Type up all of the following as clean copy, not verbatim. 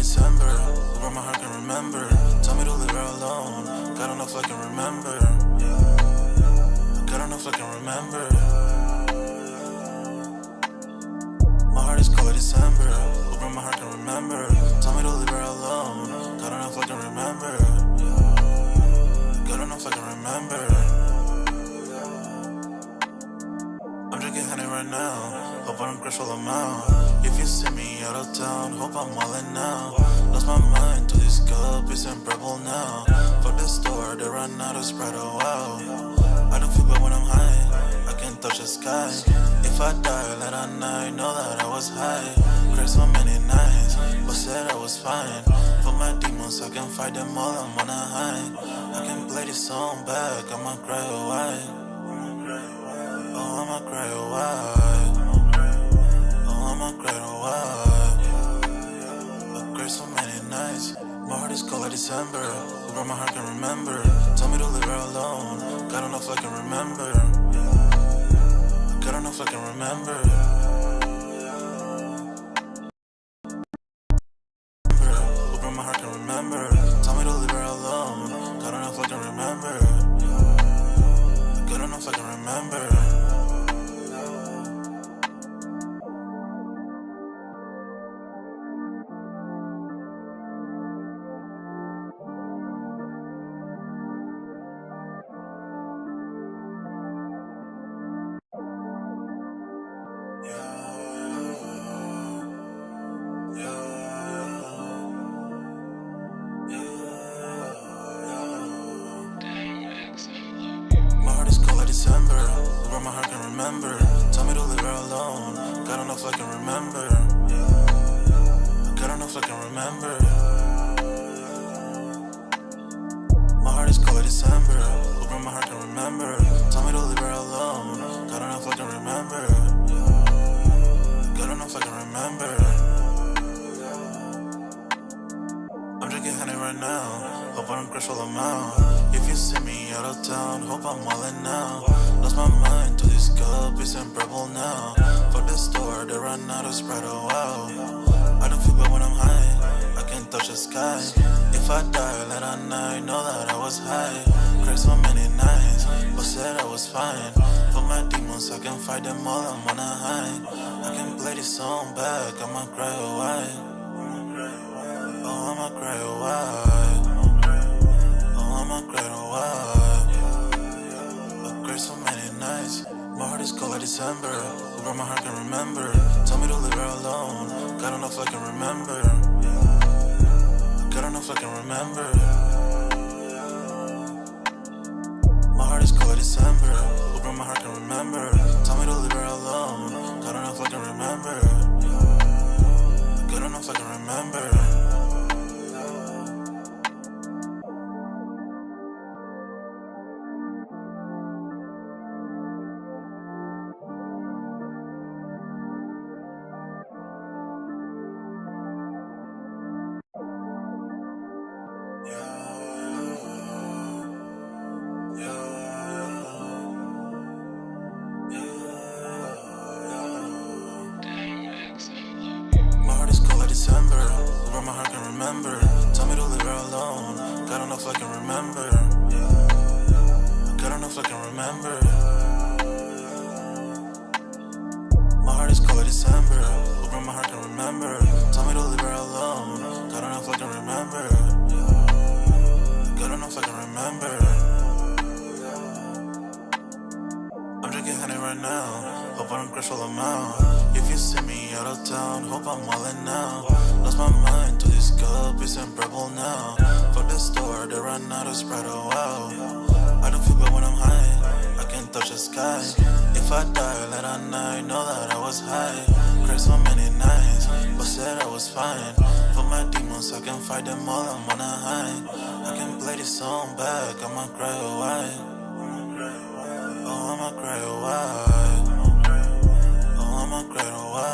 December, where my heart can remember. Tell me to leave her alone. God don't know if I can remember. God don't know if I can remember. My heart is cold December, where my heart can remember. Tell me to leave her alone. God don't know if I can remember. God don't know if I can remember. I'm drinking honey right now, hope I don't crash all amount. If you see me out of town, hope I'm wildin' now. Lost my mind to this cup, it's unbearable now. Fuck the store, they run out of Sprite, oh wow. I don't feel bad when I'm high, I can't touch the sky. If I die late at night, know that I was high. Cried so many nights, but said I was fine. For my demons, I can fight them all, I'm on a high. I can play this song back, I'ma cry or why. Oh, I'ma cry or why. Oh, I'ma cry or why. I cried so many nights. My heart is cold like December, where my heart can remember. Tell me to leave her alone. God don't know if I can remember. God don't know if I can remember. Where my heart can remember. Tell me to leave her alone. God don't know if I can remember. God don't know if I can remember. December, where my heart can remember. Tell me to leave her alone. God don't know if I can remember. God don't know if I can remember. My heart is cold like December, where my heart can remember. Tell me to leave her alone. God don't know if I can remember. God don't know if I can remember. I'm drinking honey right now, hope I don't crash all amount. If you see me out of town, hope I'm wildin' now. Lost my mind to this cup, it's unbearable now. Fuck the store, they run out of Sprite, oh wow. I don't feel bad when I'm high, I can't touch the sky. If I die late at night, know that I was high. Cried so many nights, but said I was fine. For my demons, I can fight them all, I'm on a high. I can play this song back, I'ma cry or why. Oh, I'ma cry or why. Oh, I'ma cry or why. I cried so many nights. My heart is cold like December, where my heart can remember. Tell me to leave her alone. God don't know if I can remember. God don't know if I can remember. My heart is cold like December, where my heart can remember. Tell me to leave her alone. God don't know if I can remember. God don't know if I can remember. December, where my heart can remember. Tell me to leave her alone. God don't know if I can remember. God don't know if I can remember. My heart is cold like December, where my heart can remember. Tell me to leave her alone. God don't know if I can remember. God don't know if I can remember. I'm drinking honey right now, hope I don't crash all amount. If you see me out of town, hope I'm wildin' now. Lost my mind to this cup, it's unbearable now. Fuck the store, they run out of Sprite, oh wow. I don't feel bad when I'm high, I can't touch the sky. If I die late at night, know that I was high. Cried so many nights, but said I was fine. For my demons, I can fight them all, I'm on a high. I can play this song back, I'ma cry or why. Oh, I'ma cry or why. Oh, I'ma cry or why.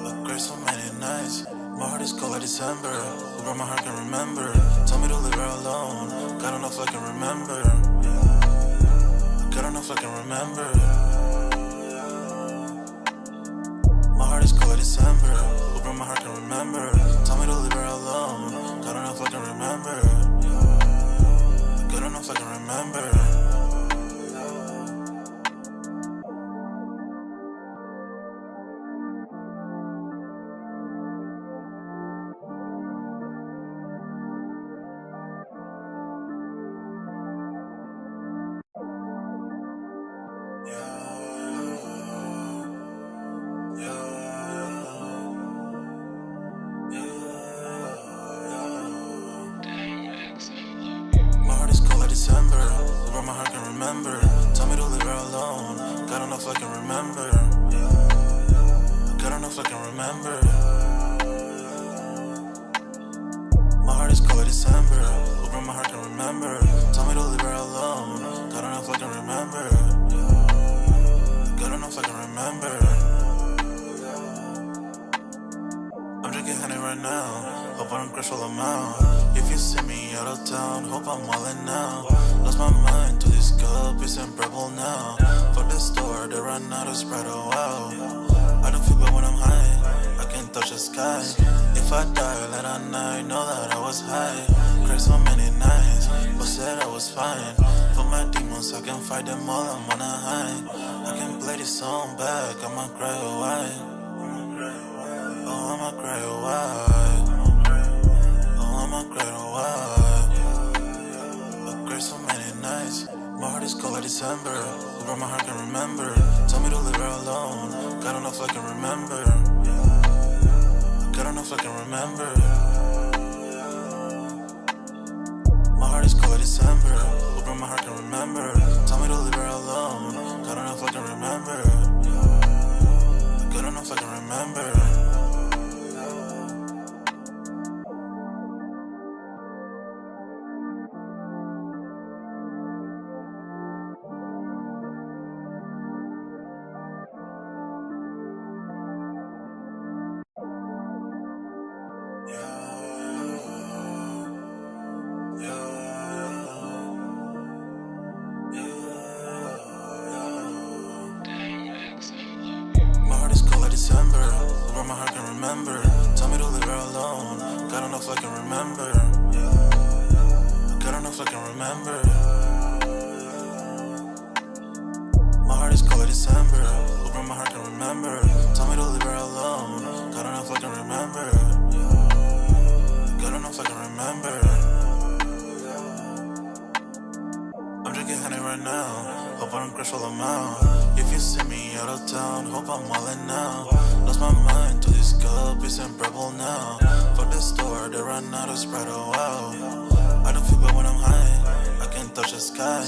I cried so many nights. My heart is cold like December, where my heart can remember. Tell me to leave her alone. God don't know if I can remember. God don't know if I can remember. My heart is cold like December, where my heart can remember. remember. Tell me to leave her alone. God don't know if I can remember. God don't know if I can remember. My heart is cold like December. Open my heart can remember. Tell me to leave her alone. God don't know if I can remember. God don't know if I can remember. I'm drinking honey right now. Hope I don't crash all I'm out. If you see me out of town, hope I'm wildin' now. Lost my mind to this cup, it's unbearable now. Fuck the store, they run out of Sprite, oh wow. I don't feel bad when I'm high, I can't touch the sky. If I die late at night, know that I was high. Cried so many nights, but said I was fine. For my demons, I can fight them all, I'm on a high. I can play this song back, I'ma cry a while. Oh, I'ma cry a while. Oh, I'ma cry a while. I cried so many nights. My heart is cold like December. Where my heart can remember. Tell me to leave her alone. God don't know if I can remember. God don't know if I can remember. My heart is cold like December. Where my heart can remember. Tell me to leave her alone. God don't know if I can remember. God don't know if I can remember. December, where my heart can remember. Tell me to leave her alone. God don't know if I can remember. God don't know if I can remember. My heart is cold like December, where my heart can remember. Tell me to leave her alone. God don't know if I can remember. God don't know if I can remember. I'm drinking honey right now. Hope I don't crash all I'm out. If you see me out of town, hope I'm wildin' now. Lost my mind to this cup, it's unbearable now. Fuck the store, they run out of Sprite, oh wow. I don't feel bad when I'm high, I can't touch the sky.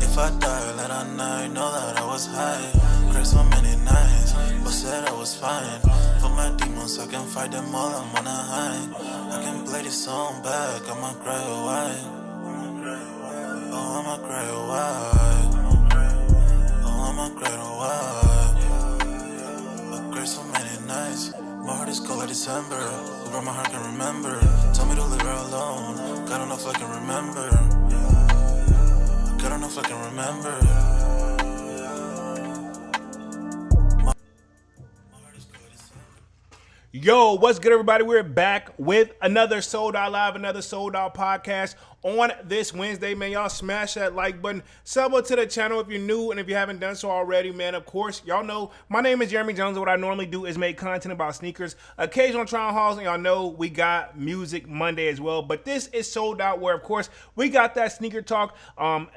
If I die late at night, know that I was high. Cried so many nights, but said I was fine. For my demons, I can fight them all, I'm on a high. I can play this song back, I'ma cry a while. Oh, I'ma cry a while. Oh, I'ma cry a while. I cried so many nights. My heart is cold like December. Where my heart can remember. Tell me to leave her alone. God don't know if I can remember. God don't know if I can remember. Yo, what's good, everybody? We're back with another Sold Out Live, another Sold Out podcast on this Wednesday. Man, y'all smash that like button. Sub up to the channel if you're new, and if you haven't done so already, man, of course, y'all know my name is Jeremy Jones, and what I normally do is make content about sneakers, occasional trial hauls, and y'all know we got Music Monday as well. But this is Sold Out, where, of course, we got that sneaker talk.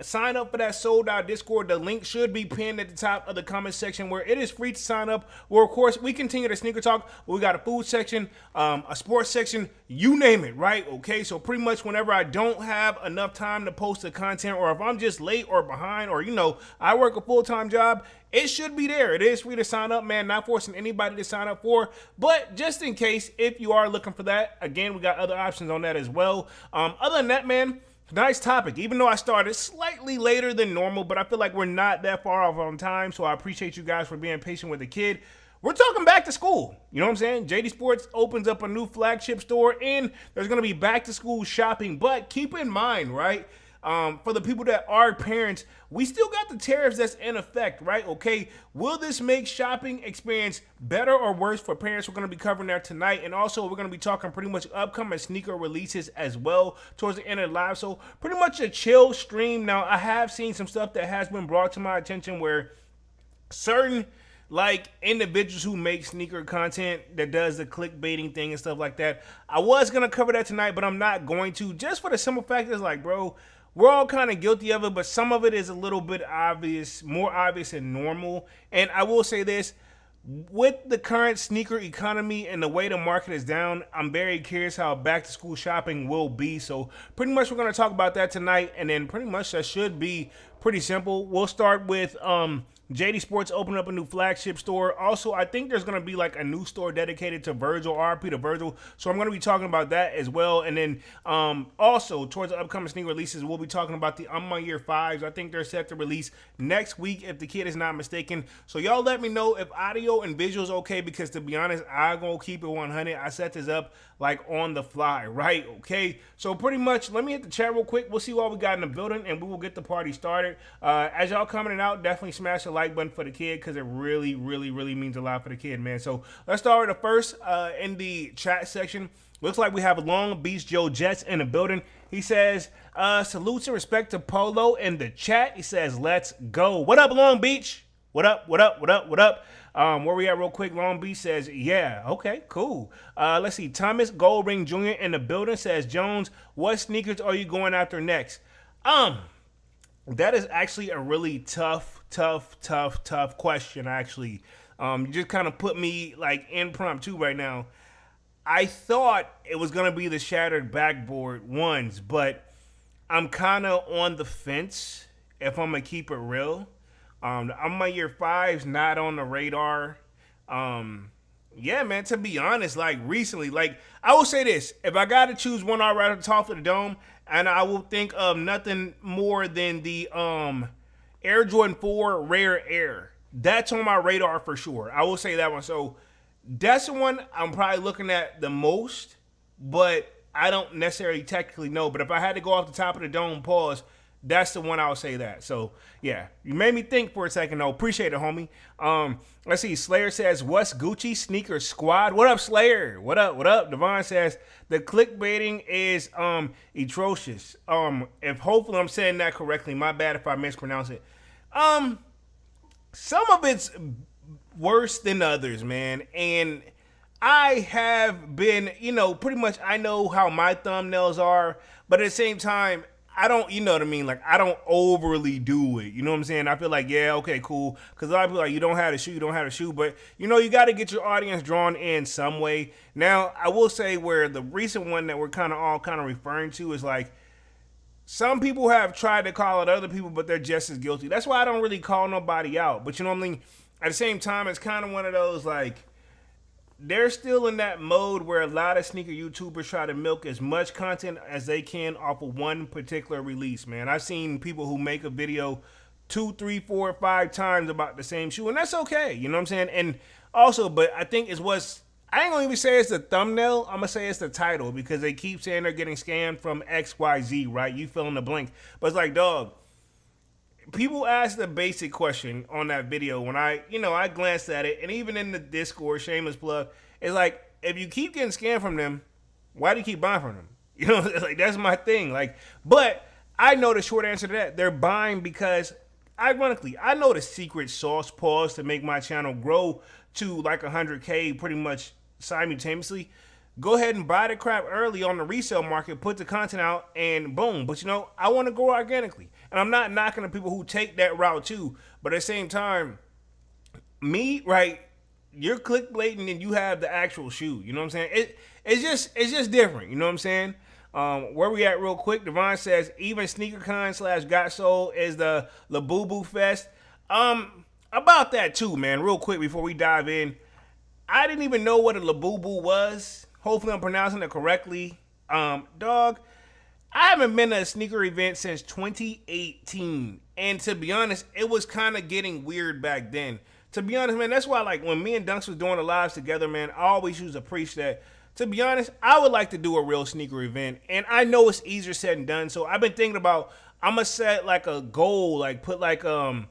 Sign up for that Sold Out Discord. The link should be pinned at the top of the comment section, where it is free to sign up. Where, of course, we continue the sneaker talk. We got a food section, a sports section, you name it, right? Okay, so pretty much whenever I don't have enough time to post the content, or if I'm just late or behind, or I work a full-time job, it should be there. It is free to sign up, man. Not forcing anybody to sign up for, but just in case, if you are looking for that, again, we got other options on that as well. Other than that, man, nice topic. Even though I started slightly later than normal, but I feel like we're not that far off on time, so I appreciate you guys for being patient with the kid. We're talking back to school. You know what I'm saying? JD Sports opens up a new flagship store, and there's going to be back to school shopping. But keep in mind, right, for the people that are parents, we still got the tariffs that's in effect, right? Okay, will this make shopping experience better or worse for parents? We're going to be covering that tonight. And also, we're going to be talking pretty much upcoming sneaker releases as well towards the end of the live. So pretty much a chill stream. Now, I have seen some stuff that has been brought to my attention where certain individuals who make sneaker content that does the clickbaiting thing and stuff like that. I was going to cover that tonight, but I'm not going to, just for the simple fact is bro, we're all kind of guilty of it, but some of it is a little bit obvious, more obvious than normal. And I will say this, with the current sneaker economy and the way the market is down, I'm very curious how back to school shopping will be. So pretty much we're going to talk about that tonight, and then pretty much that should be pretty simple. We'll start with JD Sports opening up a new flagship store. Also, I think there's going to be like a new store dedicated to Virgil, RP to Virgil. So I'm going to be talking about that as well. And then also, towards the upcoming sneaker releases, we'll be talking about the On My Year 5s. I think they're set to release next week, if the kid is not mistaken. So y'all let me know if audio and visuals okay, because to be honest, I'm going to keep it 100. I set this up like on the fly, right? Okay. So pretty much, let me hit the chat real quick. We'll see what we got in the building, and we will get the party started. As y'all coming out, definitely smash the like button for the kid, because it really means a lot for the kid, man. So let's start with the first in the chat section. Looks like we have Long Beach Joe Jets in the building. He says, salutes and respect to Polo in the chat. He says, let's go. What up, Long Beach? What up? Where we at real quick? Long Beach says, yeah, okay, cool. Let's see. Thomas Goldring Jr. in the building says, Jones, what sneakers are you going after next? That is actually a really tough question, actually. You just kind of put me like impromptu right now. I thought it was going to be the shattered backboard ones, but I'm kind of on the fence, if I'm going to keep it real. On My Year 5's not on the radar. Yeah, man, to be honest, like recently, like I will say this, if I got to choose one right at the top of the dome, and I will think of nothing more than the Air Jordan 4 Rare Air. That's on my radar for sure. I will say that one. So that's the one I'm probably looking at the most, but I don't necessarily technically know. But if I had to go off the top of the dome, pause, that's the one I would say that. So yeah, you made me think for a second though. Appreciate it, homie. Let's see. Slayer says, what's Gucci Sneaker Squad? What up, Slayer? What up? Devon says, the clickbaiting is atrocious. If hopefully I'm saying that correctly, my bad if I mispronounce it. Some of it's worse than others, man. And I have been, pretty much I know how my thumbnails are, but at the same time, I don't, you know what I mean? Like, I don't overly do it. You know what I'm saying? I feel like, yeah, okay, cool. Because a lot of people are like, you don't have to shoot. But, you got to get your audience drawn in some way. Now, I will say where the recent one that we're all referring to is like, some people have tried to call out other people, but they're just as guilty. That's why I don't really call nobody out. But you know what I mean? At the same time, it's kind of one of those, like, they're still in that mode where a lot of sneaker YouTubers try to milk as much content as they can off of one particular release, man. I've seen people who make a video 2, 3, 4, 5 times about the same shoe, and that's okay. You know what I'm saying? And also, but I think it's I ain't gonna even say it's the thumbnail. I'm gonna say it's the title, because they keep saying they're getting scammed from XYZ, right? You fill in the blank. But it's like, dog, people asked the basic question on that video when I glanced at it, and even in the Discord, shameless plug, it's like, if you keep getting scammed from them, why do you keep buying from them? It's like, that's my thing. Like, but I know the short answer to that. They're buying because, ironically, I know the secret sauce pause to make my channel grow to like 100K pretty much simultaneously. Go ahead and buy the crap early on the resale market, put the content out, and boom. But I want to grow organically. And I'm not knocking the people who take that route too. But at the same time, me, right, you're clickbaiting and you have the actual shoe. You know what I'm saying? It's just different. You know what I'm saying? Where we at real quick, Devon says, even SneakerCon / Got Soul is the Labubu Fest. About that too, man, real quick before we dive in. I didn't even know what a Labubu was. Hopefully I'm pronouncing it correctly. Dog, I haven't been to a sneaker event since 2018. And to be honest, it was kind of getting weird back then. To be honest, man, that's why, like, when me and Dunks was doing the lives together, man, I always used to preach that. To be honest, I would like to do a real sneaker event. And I know it's easier said than done. So I've been thinking about, I'm going to set, like, a goal, like, put, like a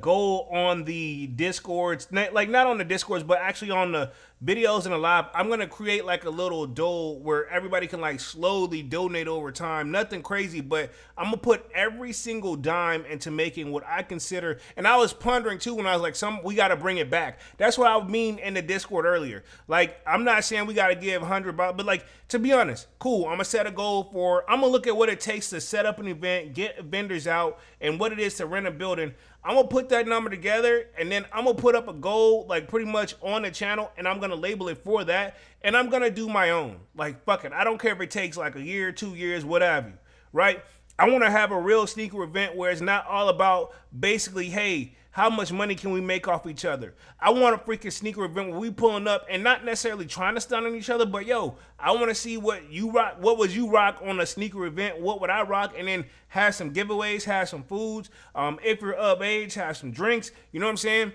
goal on the Discords, like not on the Discords, but actually on the videos and the live. I'm going to create like a little dole where everybody can like slowly donate over time. Nothing crazy, but I'm going to put every single dime into making what I consider. And I was pondering too when I was like, we got to bring it back. That's what I mean in the Discord earlier. Like, I'm not saying we got to give $100, but like, to be honest, cool. I'm going to set a goal I'm going to look at what it takes to set up an event, get vendors out, and what it is to rent a building. I'm going to put that number together, and then I'm going to put up a goal, like, pretty much on the channel, and I'm going to label it for that, and I'm going to do my own. Like, fuck it. I don't care if it takes, like, a year, 2 years, whatever, right? I want to have a real sneaker event where it's not all about basically, hey, how much money can we make off each other? I want a freaking sneaker event where we pulling up and not necessarily trying to stun on each other, but yo, I want to see what you rock. What would you rock on a sneaker event? What would I rock? And then have some giveaways, have some foods. If you're of age, have some drinks. You know what I'm saying?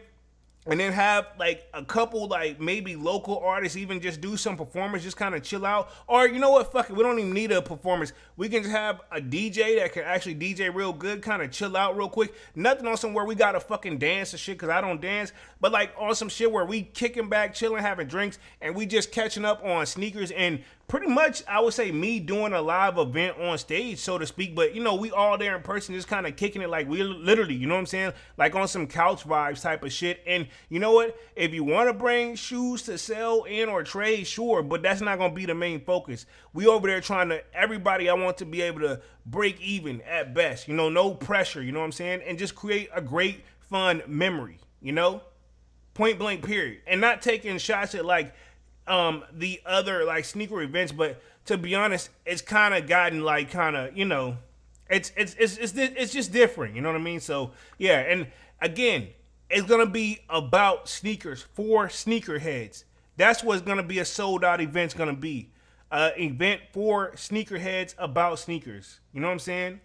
And then have like a couple like maybe local artists even just do some performance, just kind of chill out. Or you know what, fuck it, we don't even need a performance. We can just have a DJ that can actually DJ real good, kind of chill out real quick. Nothing on somewhere we gotta fucking dance or shit, cause I don't dance. But like on some shit where we kicking back, chilling, having drinks, and we just catching up on sneakers. And pretty much I would say me doing a live event on stage, so to speak. But you know, we all there in person, just kind of kicking it like we literally, you know what I'm saying? Like on some couch vibes type of shit. And you know what? If you want to bring shoes to sell in or trade, sure, but that's not going to be the main focus. We over there trying to, everybody I want to be able to break even at best, you know, no pressure, you know what I'm saying? And just create a great, fun memory, you know? Point blank period. And not taking shots at like the other like sneaker events, but to be honest, it's kind of gotten like kind of, you know, it's just different, you know what I mean? So yeah, and again, it's gonna be about sneakers for sneakerheads. That's what's gonna be a sold out event's gonna be. Event for sneakerheads about sneakers. You know what I'm saying?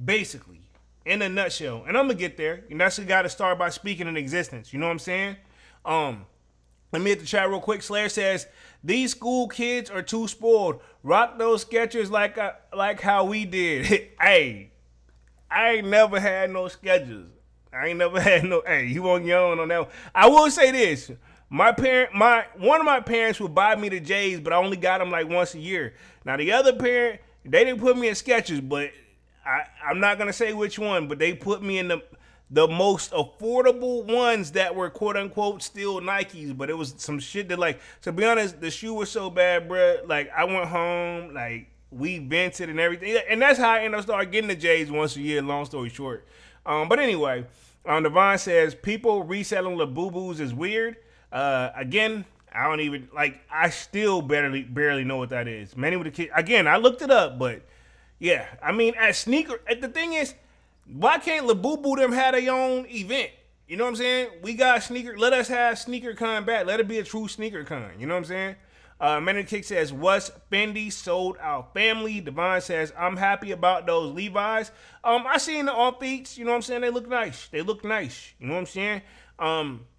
Basically, in a nutshell. And I'm gonna get there. And that's got to start by speaking in existence. You know what I'm saying? Let me hit the chat real quick. Slayer says, these school kids are too spoiled. Rock those Skechers like how we did. Hey, I ain't never had no Skechers. I ain't never had no. Hey, you won't yawn on that one. I will say this: one of my parents would buy me the J's, but I only got them like once a year. Now the other parent, they didn't put me in Skechers, but I'm not gonna say which one, but they put me in the most affordable ones that were quote unquote still Nikes, but it was some shit that, like, to be honest, the shoe was so bad, bruh. Like I went home, like we vented and everything, and that's how I ended up starting getting the J's once a year. Long story short, but anyway. Devon says, people reselling Labubus is weird. Again, I don't even, like, I still barely know what that is. Many of the kids, again, I looked it up, but yeah. I mean, the thing is, why can't Labubu them have their own event? You know what I'm saying? We got let us have SneakerCon back. Let it be a true SneakerCon. You know what I'm saying? Man of the Kick says, what's Fendi sold out family? Devon says, I'm happy about those Levi's. I seen the on feet, you know what I'm saying? They look nice. You know what I'm saying?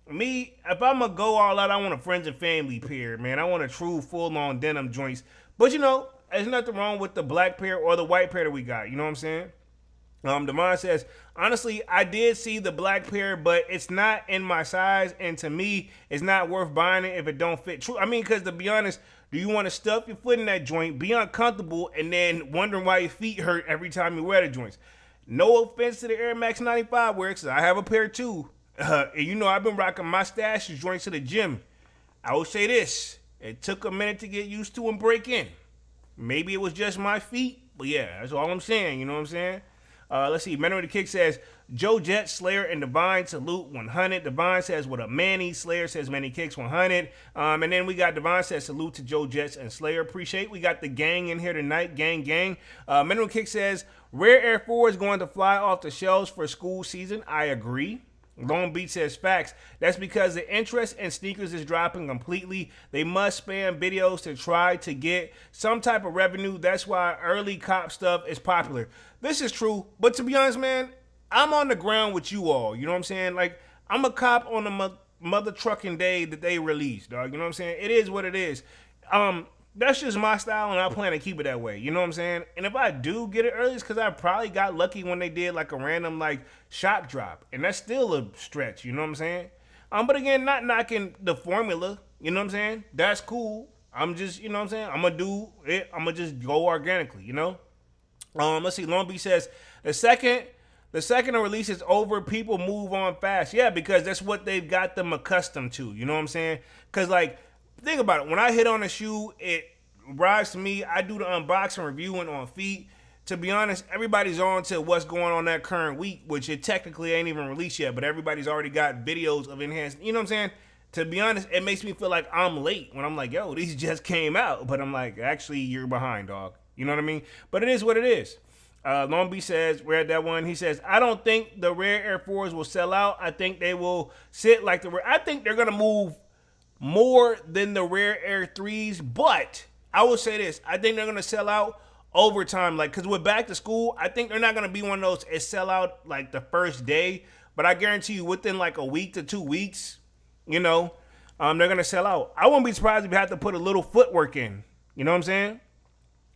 Me, if I'm gonna go all out, I want a friends and family pair, man. I want a true full-on denim joints. But you know, there's nothing wrong with the black pair or the white pair that we got. You know what I'm saying? Devon says, honestly, I did see the black pair, but it's not in my size, and to me, it's not worth buying it if it don't fit. True, I mean, because to be honest, do you want to stuff your foot in that joint, be uncomfortable, and then wondering why your feet hurt every time you wear the joints? No offense to the Air Max 95 wears, I have a pair too. And you know, I've been rocking my stash joints to the gym. I will say this, it took a minute to get used to and break in. Maybe it was just my feet, but yeah, that's all I'm saying, you know what I'm saying? Let's see. Men of the Kick says, Joe Jet, Slayer, and Divine salute 100. Divine says, what up, Manny? Slayer says, Manny Kicks 100. And then we got Divine says, salute to Joe Jets and Slayer. Appreciate. We got the gang in here tonight. Gang. Men of the Kick says, Rare Air 4 is going to fly off the shelves for school season. I agree. Long Beach says, facts. That's because the interest in sneakers is dropping completely. They must spam videos to try to get some type of revenue. That's why early cop stuff is popular. This is true, but to be honest, man, I'm on the ground with you all. You know what I'm saying? Like, I'm a cop on the mother trucking day that they released, dog. You know what I'm saying? It is what it is. That's just my style, and I plan to keep it that way. You know what I'm saying? And if I do get it early, it's because I probably got lucky when they did like a random like shock drop, and that's still a stretch. You know what I'm saying? But again, not knocking the formula. You know what I'm saying? That's cool. I'm just, you know what I'm saying? I'm gonna do it. I'm gonna just go organically. You know? Let's see. Long Beach says the second a release is over, people move on fast. Yeah, because that's what they've got them accustomed to. You know what I'm saying? Because like, think about it. When I hit on a shoe, it arrives to me. I do the unboxing, reviewing on feet. To be honest, everybody's on to what's going on that current week, which it technically ain't even released yet, but everybody's already got videos of enhanced. You know what I'm saying? To be honest, it makes me feel like I'm late when I'm like, yo, these just came out. But I'm like, actually, you're behind, dog. You know what I mean? But it is what it is. Long Beach says, read that one. He says, I don't think the rare Air Force will sell out. I think they will sit like the rare. I think they're going to move more than the rare Air 3s, but I will say this. I think they're going to sell out over time. Like, because we're back to school, I think they're not going to be one of those it sell out like the first day, but I guarantee you within like a week to 2 weeks, they're going to sell out. I won't be surprised if you have to put a little footwork in. You know what I'm saying?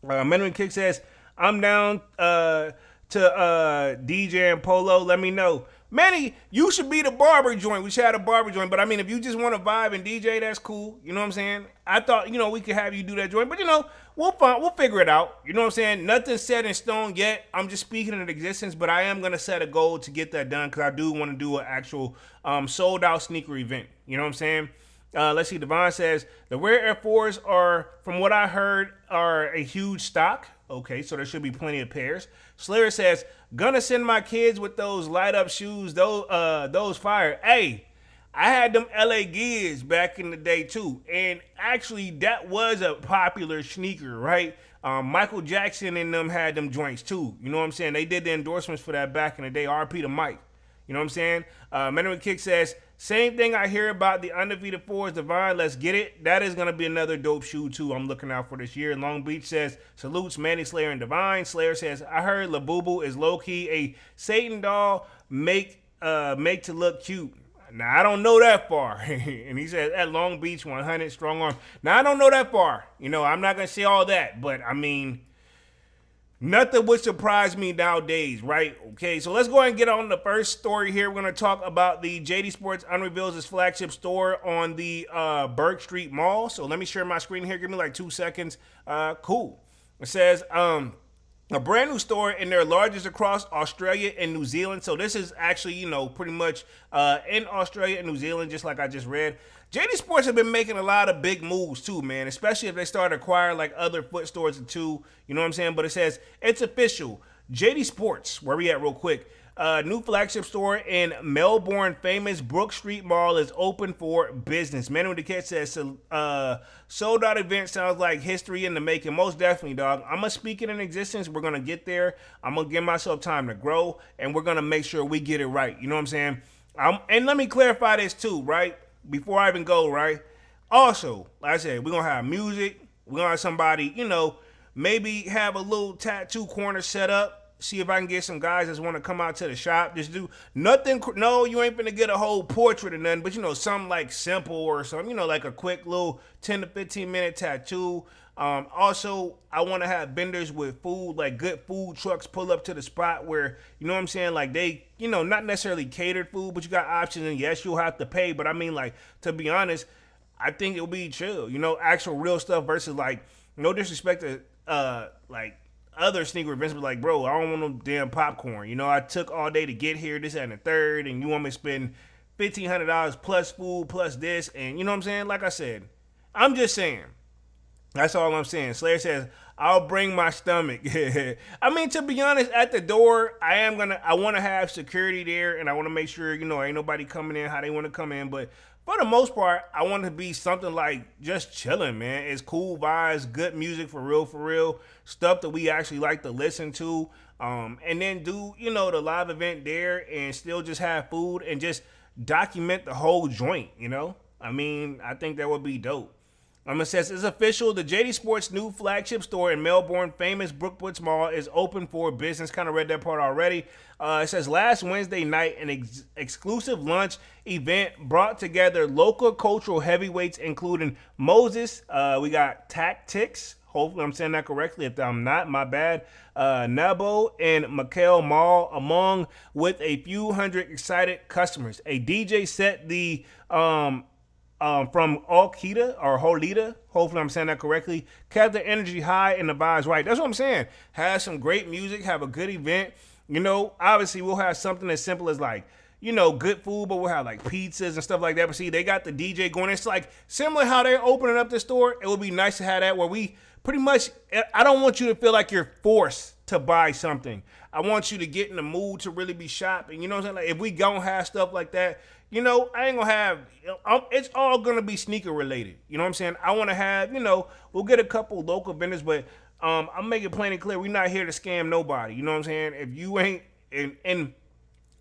Mentoring Kick says, I'm down to DJ and Polo. Let me know. Manny, you should be the barber joint. We should have a barber joint. But, I mean, if you just want to vibe and DJ, that's cool. You know what I'm saying? I thought, we could have you do that joint. But, we'll figure it out. You know what I'm saying? Nothing's set in stone yet. I'm just speaking in existence. But I am going to set a goal to get that done because I do want to do an actual sold-out sneaker event. You know what I'm saying? Let's see. Devon says, the rare Air Force are, from what I heard, are a huge stock. Okay, so there should be plenty of pairs. Slayer says, gonna send my kids with those light up shoes, those fire. Hey, I had them LA Gears back in the day too. And actually that was a popular sneaker, right? Michael Jackson and them had them joints too. You know what I'm saying? They did the endorsements for that back in the day. RP to Mike. You know what I'm saying? Mandarin Kick says, same thing I hear about the undefeated fours, Divine. Let's get it. That is going to be another dope shoe, too. I'm looking out for this year. Long Beach says, salutes Manny, Slayer, and Divine. Slayer says, I heard Labubu is low-key a Satan doll make to look cute. Now, I don't know that far. And he says, at Long Beach, 100, strong arm. Now, I don't know that far. I'm not going to say all that. But, I mean, nothing would surprise me nowadays, right? Okay, so let's go ahead and get on the first story here. We're going to talk about the JD Sports unreveals its flagship store on the Burke Street Mall. So let me share my screen here. Give me like 2 seconds. Cool. It says, a brand new store in their largest across Australia and New Zealand. So this is actually, pretty much in Australia and New Zealand, just like I just read. JD Sports have been making a lot of big moves too, man, especially if they start acquiring like other foot stores too. You know what I'm saying? But it says it's official. JD Sports, where we at real quick? New flagship store in Melbourne famous Brook Street Mall is open for business. Manu the Cat says sold out event sounds like history in the making. Most definitely, dog. I'm gonna speak it in existence. We're gonna get there. I'm gonna give myself time to grow, and we're gonna make sure we get it right. You know what I'm saying? And let me clarify this too, right? Before I even go, right? Also, like I said, we're gonna have music. We're gonna have somebody, maybe have a little tattoo corner set up. See if I can get some guys that want to come out to the shop. Just do nothing. No, you ain't gonna get a whole portrait or nothing, but something like simple or something, like a quick little 10 to 15 minute tattoo. Also, I want to have vendors with food, like good food trucks pull up to the spot where, you know what I'm saying? Like they, not necessarily catered food, but you got options and yes, you'll have to pay. But I mean, like, to be honest, I think it'll be chill, actual real stuff versus like, no disrespect to, like, other sneaker events, but like, bro, I don't want no damn popcorn. I took all day to get here, this and the third, and you want me to spend $1,500 plus food plus this, and you know what I'm saying? Like I said, I'm just saying. That's all I'm saying. Slayer says, I'll bring my stomach. I mean, to be honest, at the door, I want to have security there, and I want to make sure, ain't nobody coming in how they want to come in, but for the most part, I want to be something like just chilling, man. It's cool vibes, good music for real, stuff that we actually like to listen to, and then do, the live event there and still just have food and just document the whole joint, I mean, I think that would be dope. It says, it's official. The JD Sports new flagship store in Melbourne, famous Brookwoods Mall, is open for business. Kind of read that part already. It says, last Wednesday night, an exclusive lunch event brought together local cultural heavyweights, including Moses. We got Tactics. Hopefully I'm saying that correctly. If I'm not, my bad. Nabo and Mikhail Mall, among with a few hundred excited customers. A DJ set the... from Al-Qaeda or Holida, hopefully I'm saying that correctly, kept the energy high and the vibes right. That's what I'm saying. Have some great music, have a good event. Obviously we'll have something as simple as like, good food, but we'll have like pizzas and stuff like that. But see, they got the DJ going. It's like similar how they're opening up the store. It would be nice to have that where we pretty much, I don't want you to feel like you're forced to buy something. I want you to get in the mood to really be shopping. You know what I'm saying? Like if we gonna have stuff like that, I ain't gonna have, it's all gonna be sneaker related. You know what I'm saying? I wanna have, we'll get a couple local vendors, but I'm making it plain and clear. We're not here to scam nobody. You know what I'm saying? If you ain't, and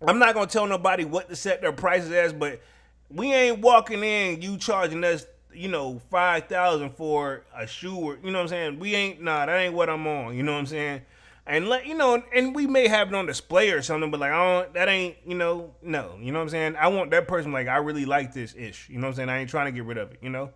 I'm not gonna tell nobody what to set their prices as, but we ain't walking in you charging us, 5,000 for a shoe, or you know what I'm saying. We ain't, nah, that ain't what I'm on. You know what I'm saying. And and we may have it on display or something, but like, that ain't, no, you know what I'm saying. I want that person like, I really like this ish. You know what I'm saying. I ain't trying to get rid of it.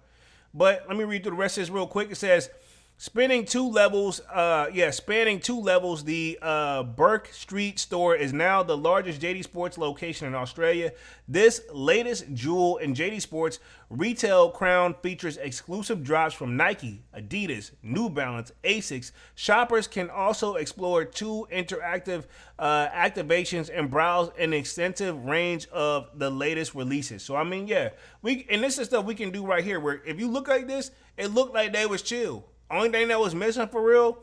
But let me read through the rest of this real quick. It says, spanning two levels, the Burke Street store is now the largest JD Sports location in Australia. This latest jewel in JD Sports retail crown features exclusive drops from Nike, Adidas, New Balance, Asics. Shoppers can also explore two interactive activations and browse an extensive range of the latest releases. So I mean, yeah, and this is stuff we can do right here. Where if you look like this, it looked like they was chill. Only thing that was missing for real,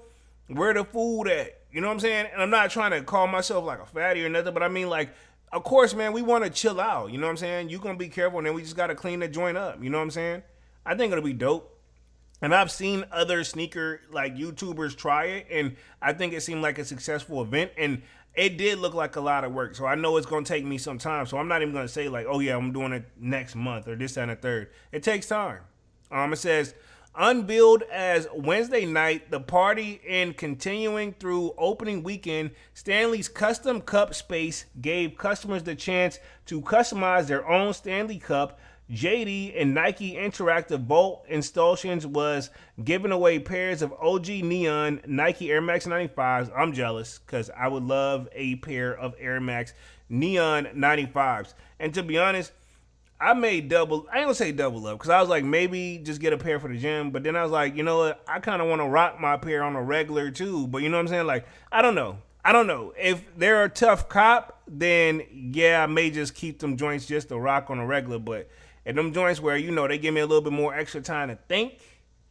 where the food at? You know what I'm saying? And I'm not trying to call myself like a fatty or nothing, but I mean, like, of course, man, we want to chill out. You know what I'm saying? You gonna be careful, and then we just gotta clean the joint up. You know what I'm saying? I think it'll be dope. And I've seen other sneaker like YouTubers try it, and I think it seemed like a successful event. And it did look like a lot of work. So I know it's gonna take me some time. So I'm not even gonna say like, oh yeah, I'm doing it next month or this and the third. It takes time. It says, unveiled as Wednesday night, the party and continuing through opening weekend, Stanley's custom cup space gave customers the chance to customize their own Stanley Cup. JD and Nike Interactive Bolt installations was giving away pairs of OG Neon Nike Air Max 95s. I'm jealous because I would love a pair of Air Max Neon 95s. And to be honest, I ain't gonna say double up, because I was like, maybe just get a pair for the gym. But then I was like, you know what? I kind of want to rock my pair on a regular too. But you know what I'm saying? Like, I don't know. If they're a tough cop, then yeah, I may just keep them joints just to rock on a regular. But at them joints where, they give me a little bit more extra time to think,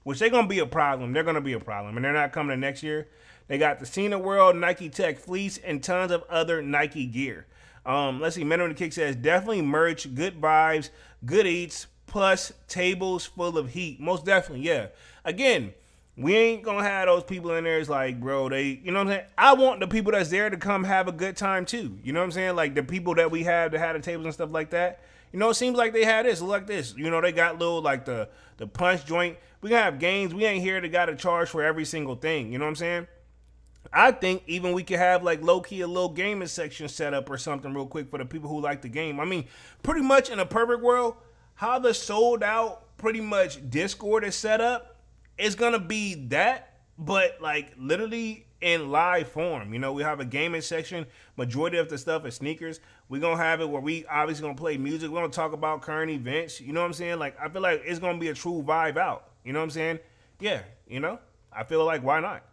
which they're going to be a problem. They're going to be a problem. And they're not coming to next year. They got the Cena World Nike Tech Fleece and tons of other Nike gear. Let's see. Men on the Kick says, definitely merch, good vibes, good eats, plus tables full of heat. Most definitely, yeah. Again, we ain't gonna have those people in there. It's like, bro, you know what I'm saying? I want the people that's there to come have a good time too. You know what I'm saying? Like the people that we have that had the tables and stuff like that. It seems like they had this, like this. They got little like the punch joint. We gonna have games. We ain't here to got to charge for every single thing. You know what I'm saying? I think even we could have like low-key a little gaming section set up or something real quick for the people who like the game. I mean, pretty much in a perfect world, how the sold out pretty much Discord is set up is going to be that, but like literally in live form. We have a gaming section. Majority of the stuff is sneakers. We're going to have it where we obviously going to play music. We're going to talk about current events. You know what I'm saying? Like, I feel like it's going to be a true vibe out. You know what I'm saying? Yeah, I feel like why not?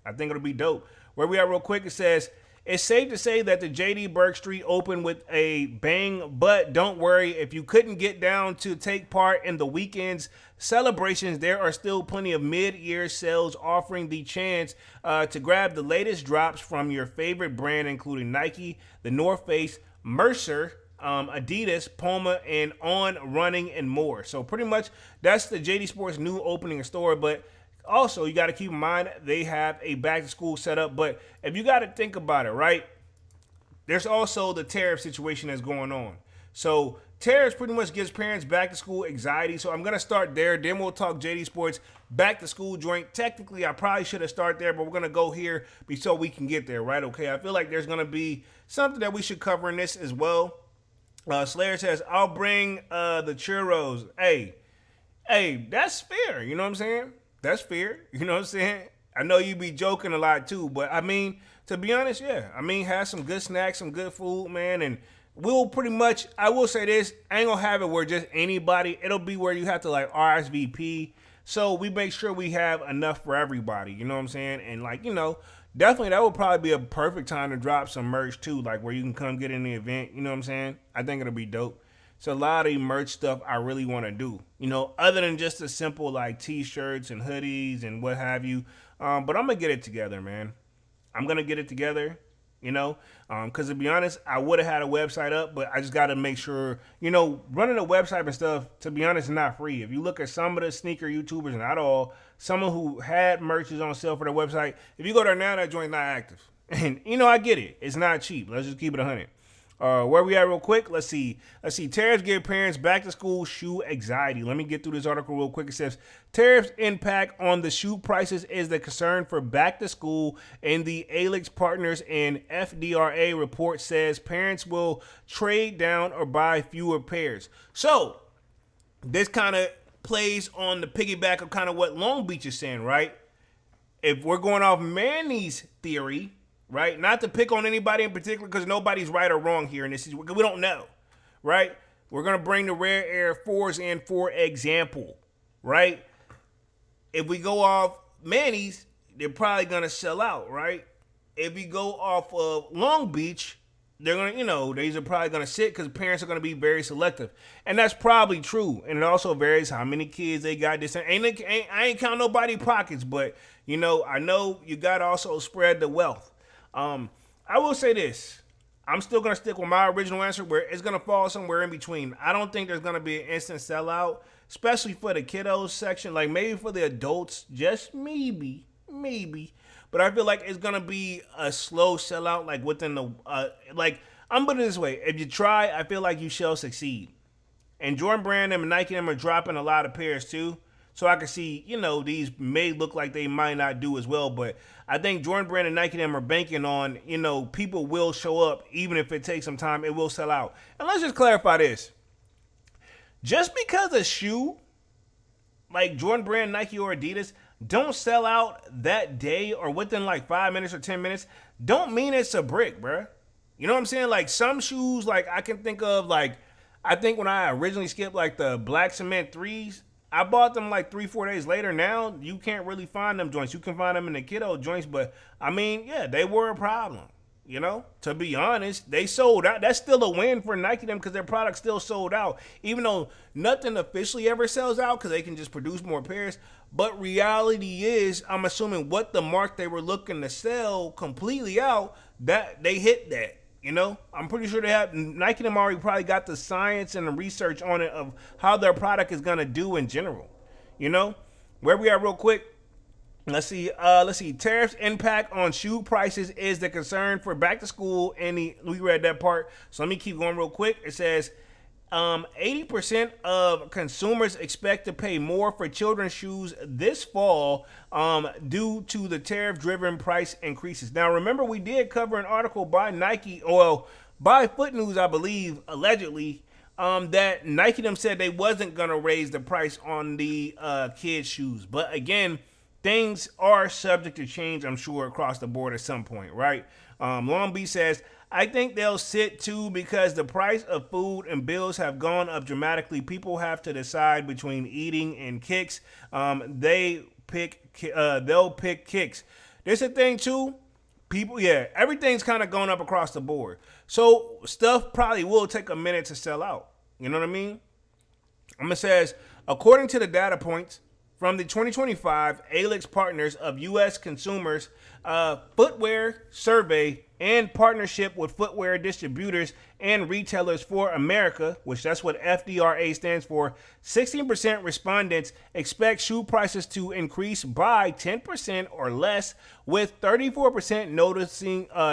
I think it'll be dope. Where we are real quick, it says, it's safe to say that the JD Burke Street opened with a bang, but don't worry, if you couldn't get down to take part in the weekend's celebrations, there are still plenty of mid-year sales offering the chance to grab the latest drops from your favorite brand, including Nike, the North Face, Mercer, Adidas, Puma, and On Running and more. So pretty much that's the JD Sports new opening store, but also, you got to keep in mind they have a back-to-school setup. But if you got to think about it, right, there's also the tariff situation that's going on. So tariffs pretty much gives parents back-to-school anxiety. So I'm going to start there. Then we'll talk JD Sports back-to-school joint. Technically, I probably should have started there, but we're going to go here so we can get there, right? Okay, I feel like there's going to be something that we should cover in this as well. Slayer says, I'll bring the churros. Hey, that's fair. You know what I'm saying? That's fair. You know what I'm saying? I know you be joking a lot too, but I mean, to be honest, yeah. I mean, have some good snacks, some good food, man, and we'll pretty much, I will say this, I ain't gonna have it where just anybody, it'll be where you have to like RSVP. So we make sure we have enough for everybody, you know what I'm saying? And like, definitely that would probably be a perfect time to drop some merch too, like where you can come get in the event, you know what I'm saying? I think it'll be dope. So a lot of merch stuff I really want to do, other than just the simple like t-shirts and hoodies and what have you. But I'm going to get it together, man. I'm going to get it together. Because to be honest, I would have had a website up, but I just got to make sure, running a website and stuff, to be honest, is not free. If you look at some of the sneaker YouTubers, not all, someone who had merches on sale for their website, if you go there now, that joint's not active. And, I get it. It's not cheap. Let's just keep it 100. Where we at real quick? Let's see. Tariffs give parents back to school shoe anxiety. Let me get through this article real quick. It says tariffs impact on the shoe prices is the concern for back to school, and the ALEX Partners and FDRA report says parents will trade down or buy fewer pairs. So this kind of plays on the piggyback of kind of what Long Beach is saying, right? If we're going off Manny's theory, right? Not to pick on anybody in particular because nobody's right or wrong here in this situation. We don't know, right? We're going to bring the Rare Air 4s in for example, right? If we go off Manny's, they're probably going to sell out, right? If we go off of Long Beach, they're going to, these are probably going to sit because parents are going to be very selective. And that's probably true. And it also varies how many kids they got. I ain't count nobody pockets, but, I know you got to also spread the wealth. I will say this. I'm still going to stick with my original answer where it's going to fall somewhere in between. I don't think there's going to be an instant sellout, especially for the kiddos section. Like maybe for the adults, just maybe. But I feel like it's going to be a slow sellout, like within the, I'm putting it this way. If you try, I feel like you shall succeed. And Jordan Brand and Nike them are dropping a lot of pairs too. So I can see, these may look like they might not do as well, but I think Jordan Brand and Nike them are banking on, people will show up even if it takes some time, it will sell out. And let's just clarify this. Just because a shoe like Jordan Brand, Nike, or Adidas don't sell out that day or within like 5 minutes or 10 minutes, don't mean it's a brick, bruh. You know what I'm saying? Like some shoes, like I can think of, like, I think when I originally skipped like the black cement 3s, I bought them like 3-4 days later. Now you can't really find them joints. You can find them in the kiddo joints, but I mean, yeah, they were a problem. To be honest, they sold out. That's still a win for Nike them because their product still sold out, even though nothing officially ever sells out because they can just produce more pairs. But reality is, I'm assuming what the mark they were looking to sell completely out, that they hit that. I'm pretty sure they have Nike them already probably got the science and the research on it of how their product is gonna do in general. Where we are real quick. Let's see. Tariffs impact on shoe prices is the concern for back to school. We read that part. So let me keep going real quick. It says 80% of consumers expect to pay more for children's shoes this fall due to the tariff-driven price increases. Now, remember, we did cover an article by Nike, by Foot News, I believe, allegedly, that Nike them said they wasn't going to raise the price on the kids' shoes. But again, things are subject to change, I'm sure, across the board at some point, right? Long Beach says, I think they'll sit too because the price of food and bills have gone up dramatically. People have to decide between eating and kicks. They'll pick kicks. There's a thing too. Everything's kind of going up across the board. So stuff probably will take a minute to sell out. You know what I mean? It says, according to the data points from the 2025 ALEX Partners of U.S. Consumers Footwear Survey and partnership with footwear distributors and retailers for America, which that's what FDRA stands for, 16% respondents expect shoe prices to increase by 10% or less, with 34%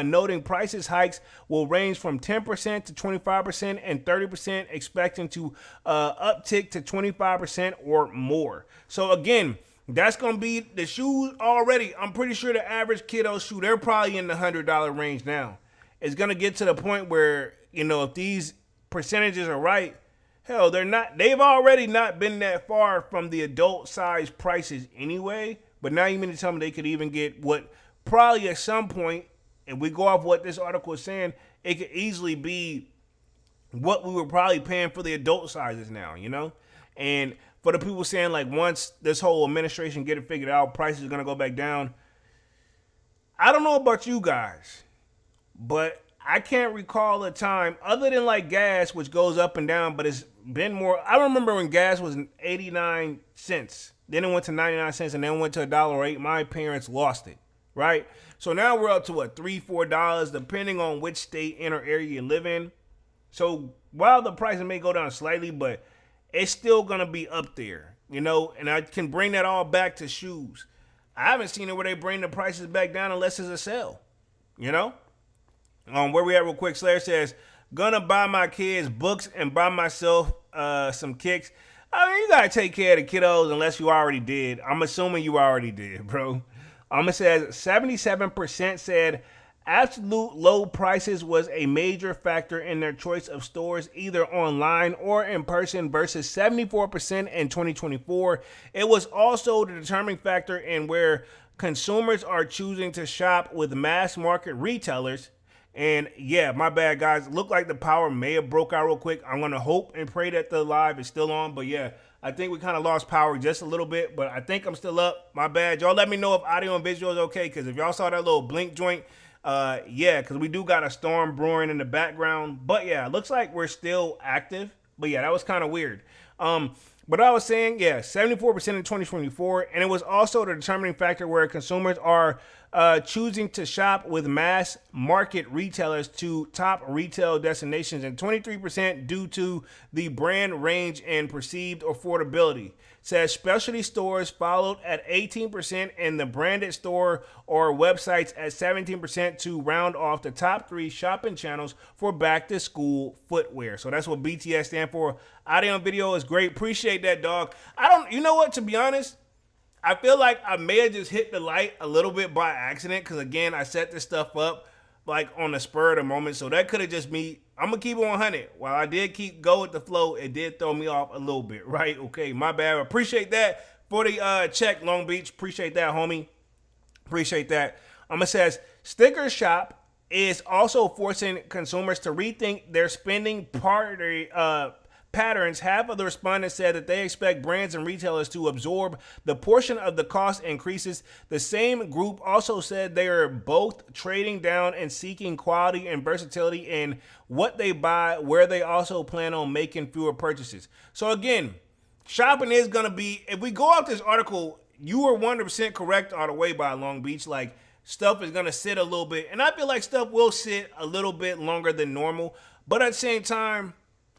noting prices hikes will range from 10% to 25% and 30% expecting to uptick to 25% or more. So again, that's going to be the shoes already. I'm pretty sure the average kiddo shoe, they're probably in the $100 range now. It's going to get to the point where, if these percentages are right, hell, they've already not been that far from the adult size prices anyway. But now you mean to tell me they could even get what probably at some point, if we go off what this article is saying, it could easily be what we were probably paying for the adult sizes now, And for the people saying, like, once this whole administration get it figured out, prices are going to go back down. I don't know about you guys, but I can't recall a time, other than, like, gas, which goes up and down, but it's been more. I remember when gas was 89 cents. Then it went to 99 cents, and then it went to $1.08. My parents lost it. right? So now we're up to what, $3, $4, depending on which state and or area you live in. So while the prices may go down slightly, but it's still gonna be up there, you know. And I can bring that all back to shoes. I haven't seen it where they bring the prices back down unless it's a sale, you know. Where we at real quick? Slayer says, gonna buy my kids books and buy myself some kicks. I mean, you gotta take care of the kiddos unless you already did. I'm assuming you already did, bro. It says 77% said absolute low prices was a major factor in their choice of stores, either online or in person, versus 74% in 2024. It was also the determining factor in where consumers are choosing to shop with mass market retailers. And yeah, my bad, guys. Look like the power may have broke out real quick. I'm gonna hope and pray that the live is still on. But yeah, I think we kind of lost power just a little bit. But I think I'm still up. My bad. Y'all let me know if audio and visual is okay. Because if y'all saw that little blink joint, yeah, because we do got a storm brewing in the background. But yeah, it looks like we're still active. But yeah, that was kind of weird. But I was saying, yeah, 74% in 2024, and it was also the determining factor where consumers are choosing to shop with mass market retailers to top retail destinations, and 23% due to the brand range and perceived affordability. Says specialty stores followed at 18% and the branded store or websites at 17% to round off the top three shopping channels for back to school footwear. So that's what BTS stand for. Audio and video is great. Appreciate that, dog. You know what, to be honest, I feel like I may have just hit the light a little bit by accident because, again, I set this stuff up like on the spur of the moment. So that could have just me. I'm going to keep it 100. While I did keep go with the flow, it did throw me off a little bit, right? Okay, my bad. Appreciate that for the check, Long Beach. Appreciate that, homie. Appreciate that. It says, Sticker Shop is also forcing consumers to rethink their spending patterns. Half of the respondents said that they expect brands and retailers to absorb the portion of the cost increases. The same group also said they are both trading down and seeking quality and versatility in what they buy, where they also plan on making fewer purchases. So again, shopping is going to be, if we go off this article, you were 100% correct all the way by Long Beach. Like, stuff is going to sit a little bit, and I feel like stuff will sit a little bit longer than normal, but at the same time,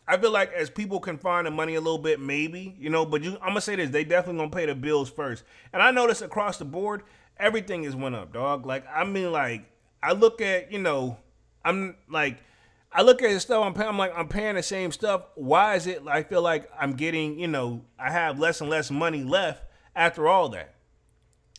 I feel like as people can find the money a little bit, maybe, you know, but I'm going to say this, they definitely going to pay the bills first. And I notice across the board, everything is went up, dog. Like, I mean, like, I look at, you know, I look at the stuff I'm paying the same stuff. Why is it I feel like I'm getting, you know, I have less and less money left after all that?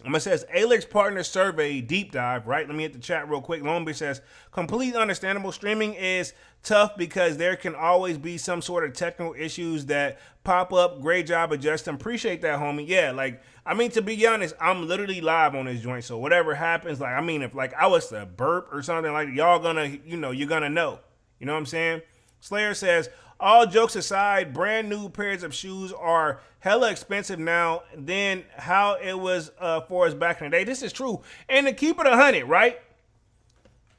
It says, Alix Partner Survey Deep Dive, right? Let me hit the chat real quick. Lombi says, completely understandable. Streaming is tough because there can always be some sort of technical issues that pop up. Great job adjusting. Appreciate that, homie. Yeah, like, I mean, to be honest, I'm literally live on this joint. So whatever happens, like, I mean, if like I was to burp or something, like, y'all gonna, you know, you're gonna know. You know what I'm saying? Slayer says, all jokes aside, brand new pairs of shoes are hella expensive now than how it was for us back in the day. This is true. And to keep it 100, right?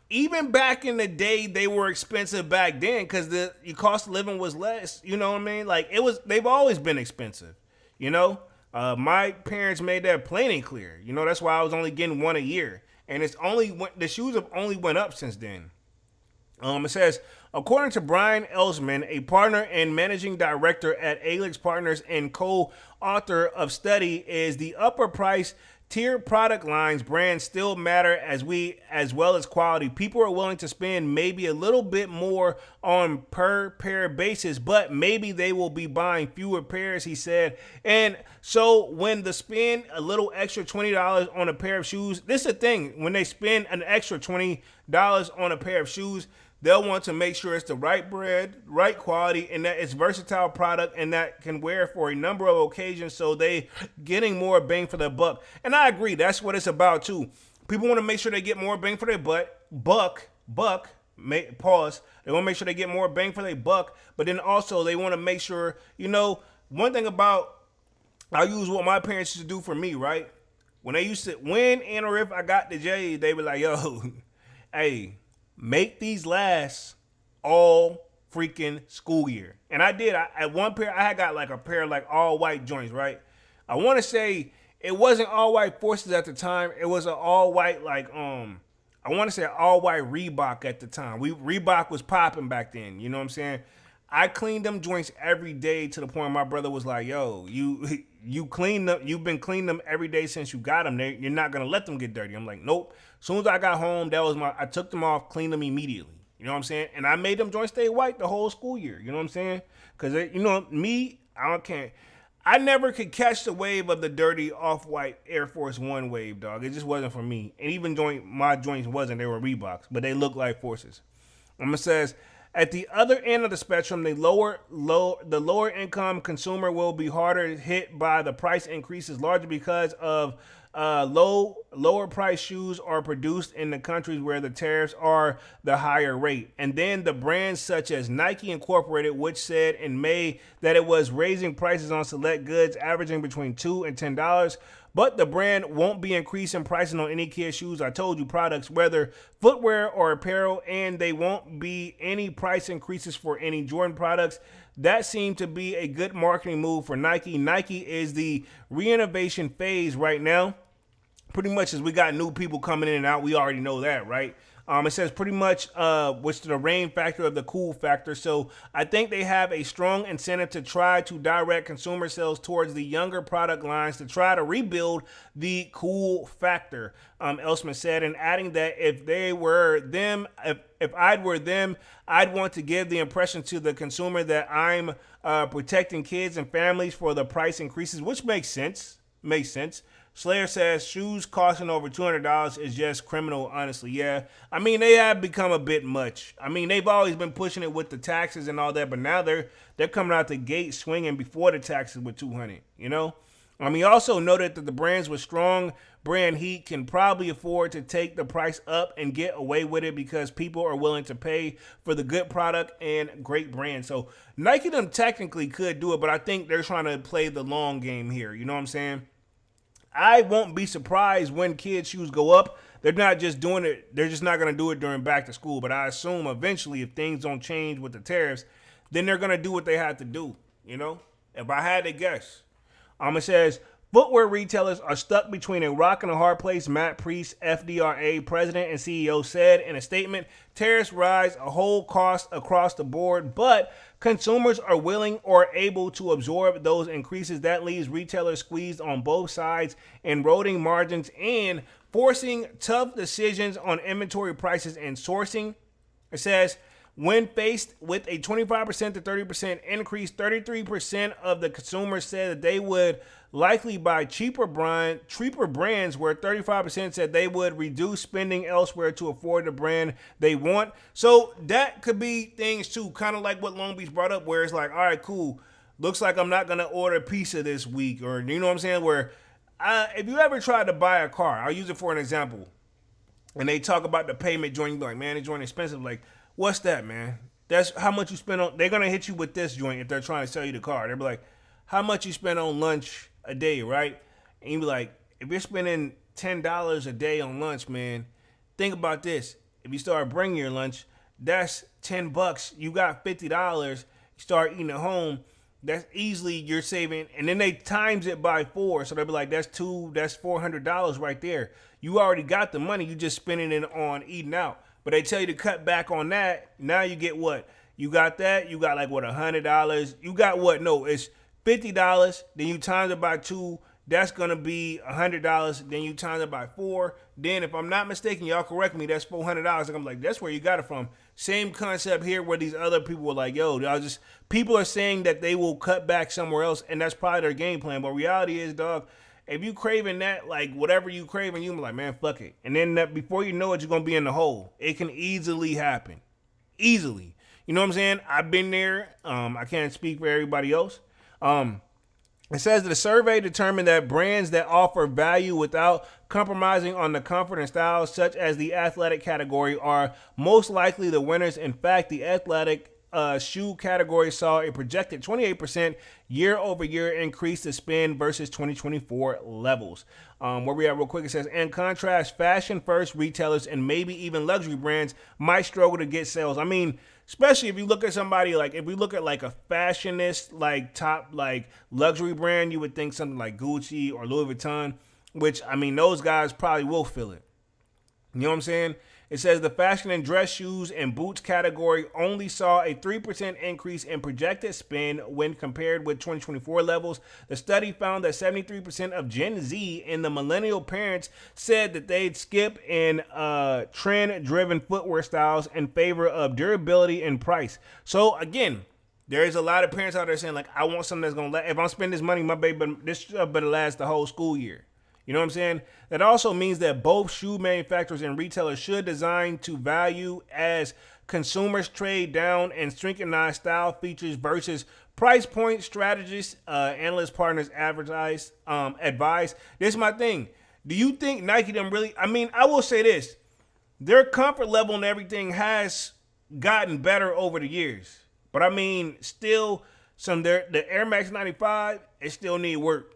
Even back in the day, they were expensive back then because the cost of living was less. You know what I mean? Like, they've always been expensive. You know? My parents made that plain and clear. You know, that's why I was only getting one a year. And the shoes have only went up since then. It says, according to Brian Elsman, a partner and managing director at Alix Partners and co-author of study, is the upper price tier product lines brands still matter as well as quality. People are willing to spend maybe a little bit more on per pair basis, but maybe they will be buying fewer pairs, he said. And so when they spend a little extra $20 on a pair of shoes, this is the thing, when they spend an extra $20 on a pair of shoes, they'll want to make sure it's the right brand, right quality, and that it's versatile product and that can wear for a number of occasions, so they getting more bang for their buck. And I agree, that's what it's about too. People want to make sure they get more bang for their buck. Pause. They want to make sure they get more bang for their buck, but then also they want to make sure, you know, one thing about, I'll use what my parents used to do for me, right? When and or if I got the J, they were like, yo, hey, make these last all freaking school year. And I did. At one pair, I had got like a pair of like all white joints, right? I want to say it wasn't all white Forces at the time. It was an all white I want to say all white Reebok at the time. Reebok was popping back then. You know what I'm saying? I cleaned them joints every day to the point my brother was like, "Yo, you clean them. You've been cleaning them every day since you got them. You're not gonna let them get dirty." I'm like, "Nope." As soon as I got home, I took them off, cleaned them immediately. You know what I'm saying? And I made them joints stay white the whole school year. You know what I'm saying? Because me, I never could catch the wave of the dirty off-white Air Force One wave, dog. It just wasn't for me. And even my joints wasn't. They were Reeboks, but they look like Forces. It says, at the other end of the spectrum, the lower income consumer will be harder hit by the price increases, largely because of lower price shoes are produced in the countries where the tariffs are the higher rate. And then the brands such as Nike Incorporated, which said in May that it was raising prices on select goods averaging between $2 and $10. But the brand won't be increasing pricing on any kid shoes, I told you, products, whether footwear or apparel, and they won't be any price increases for any Jordan products. That seemed to be a good marketing move for Nike. Nike is the re-innovation phase right now. Pretty much as we got new people coming in and out, we already know that, right? It says pretty much which the rain factor of the cool factor. So I think they have a strong incentive to try to direct consumer sales towards the younger product lines to try to rebuild the cool factor, Elsman said, and adding that if I'd were them, I'd want to give the impression to the consumer that I'm protecting kids and families for the price increases, which makes sense. Slayer says shoes costing over $200 is just criminal, honestly. Yeah, I mean, they have become a bit much. I mean, they've always been pushing it with the taxes and all that, but now they're coming out the gate swinging before the taxes with $200, you know? He also noted that the brands with strong brand heat can probably afford to take the price up and get away with it because people are willing to pay for the good product and great brand. So Nike them technically could do it, but I think they're trying to play the long game here. You know what I'm saying? I won't be surprised when kids' shoes go up. They're not just doing it. They're just not going to do it during back to school. But I assume eventually if things don't change with the tariffs, then they're going to do what they have to do. You know, if I had to guess. It says, footwear retailers are stuck between a rock and a hard place, Matt Priest, FDRA president and CEO, said in a statement. Tariffs rise a whole cost across the board, but consumers are willing or able to absorb those increases. That leaves retailers squeezed on both sides, eroding margins and forcing tough decisions on inventory prices and sourcing. It says, when faced with a 25% to 30% increase, 33% of the consumers said that they would likely buy cheaper brands, where 35% said they would reduce spending elsewhere to afford the brand they want. So that could be things too, kind of like what Long Beach brought up, where it's like, all right, cool. Looks like I'm not going to order pizza this week, or you know what I'm saying? Where if you ever tried to buy a car, I'll use it for an example, and they talk about the payment joint, like, man, it's joint expensive. Like, what's that, man? That's how much you spend on. They're going to hit you with this joint if they're trying to sell you the car. They'll be like, how much you spend on lunch a day, right? And you be like, if you're spending $10 a day on lunch, man, think about this. If you start bringing your lunch, that's $10. You got $50. You start eating at home. That's easily you're saving. And then they times it by 4. So they'll be like, that's $400 right there. You already got the money. You just spending it on eating out. But they tell you to cut back on that. Now you get what? You got that. You got like what, $100. You got what? No, it's $50. Then you times it by 2. That's gonna be $100. Then you times it by 4. Then, if I'm not mistaken, y'all correct me, that's $400. And I'm like, that's where you got it from. Same concept here, where these other people were like, yo, people are saying that they will cut back somewhere else, and that's probably their game plan. But reality is, dog, if you craving that, like whatever you craving, you be like, man, fuck it. And then before you know it, you're gonna be in the hole. It can easily happen, easily. You know what I'm saying? I've been there. I can't speak for everybody else. It says that the survey determined that brands that offer value without compromising on the comfort and style, such as the athletic category, are most likely the winners. In fact, the athletic shoe category saw a projected 28% year-over-year increase to spend versus 2024 levels. Where we at real quick, it says, in contrast, fashion-first retailers and maybe even luxury brands might struggle to get sales. I mean, especially if you look at somebody like, if we look at like a fashionist, like top, like luxury brand, you would think something like Gucci or Louis Vuitton, which, I mean, those guys probably will feel it. You know what I'm saying? It says the fashion and dress shoes and boots category only saw a 3% increase in projected spend when compared with 2024 levels. The study found that 73% of Gen Z and the millennial parents said that they'd skip in trend-driven footwear styles in favor of durability and price. So again, there's a lot of parents out there saying like, I want something that's gonna last. If I'm spending this money, my baby, this stuff better last the whole school year. You know what I'm saying? That also means that both shoe manufacturers and retailers should design to value as consumers trade down and scrutinize style features versus price point strategists, analyst partners advise. This is my thing. Do you think Nike them really? I mean, I will say this. Their comfort level and everything has gotten better over the years. But I mean, still, the Air Max 95, it still need work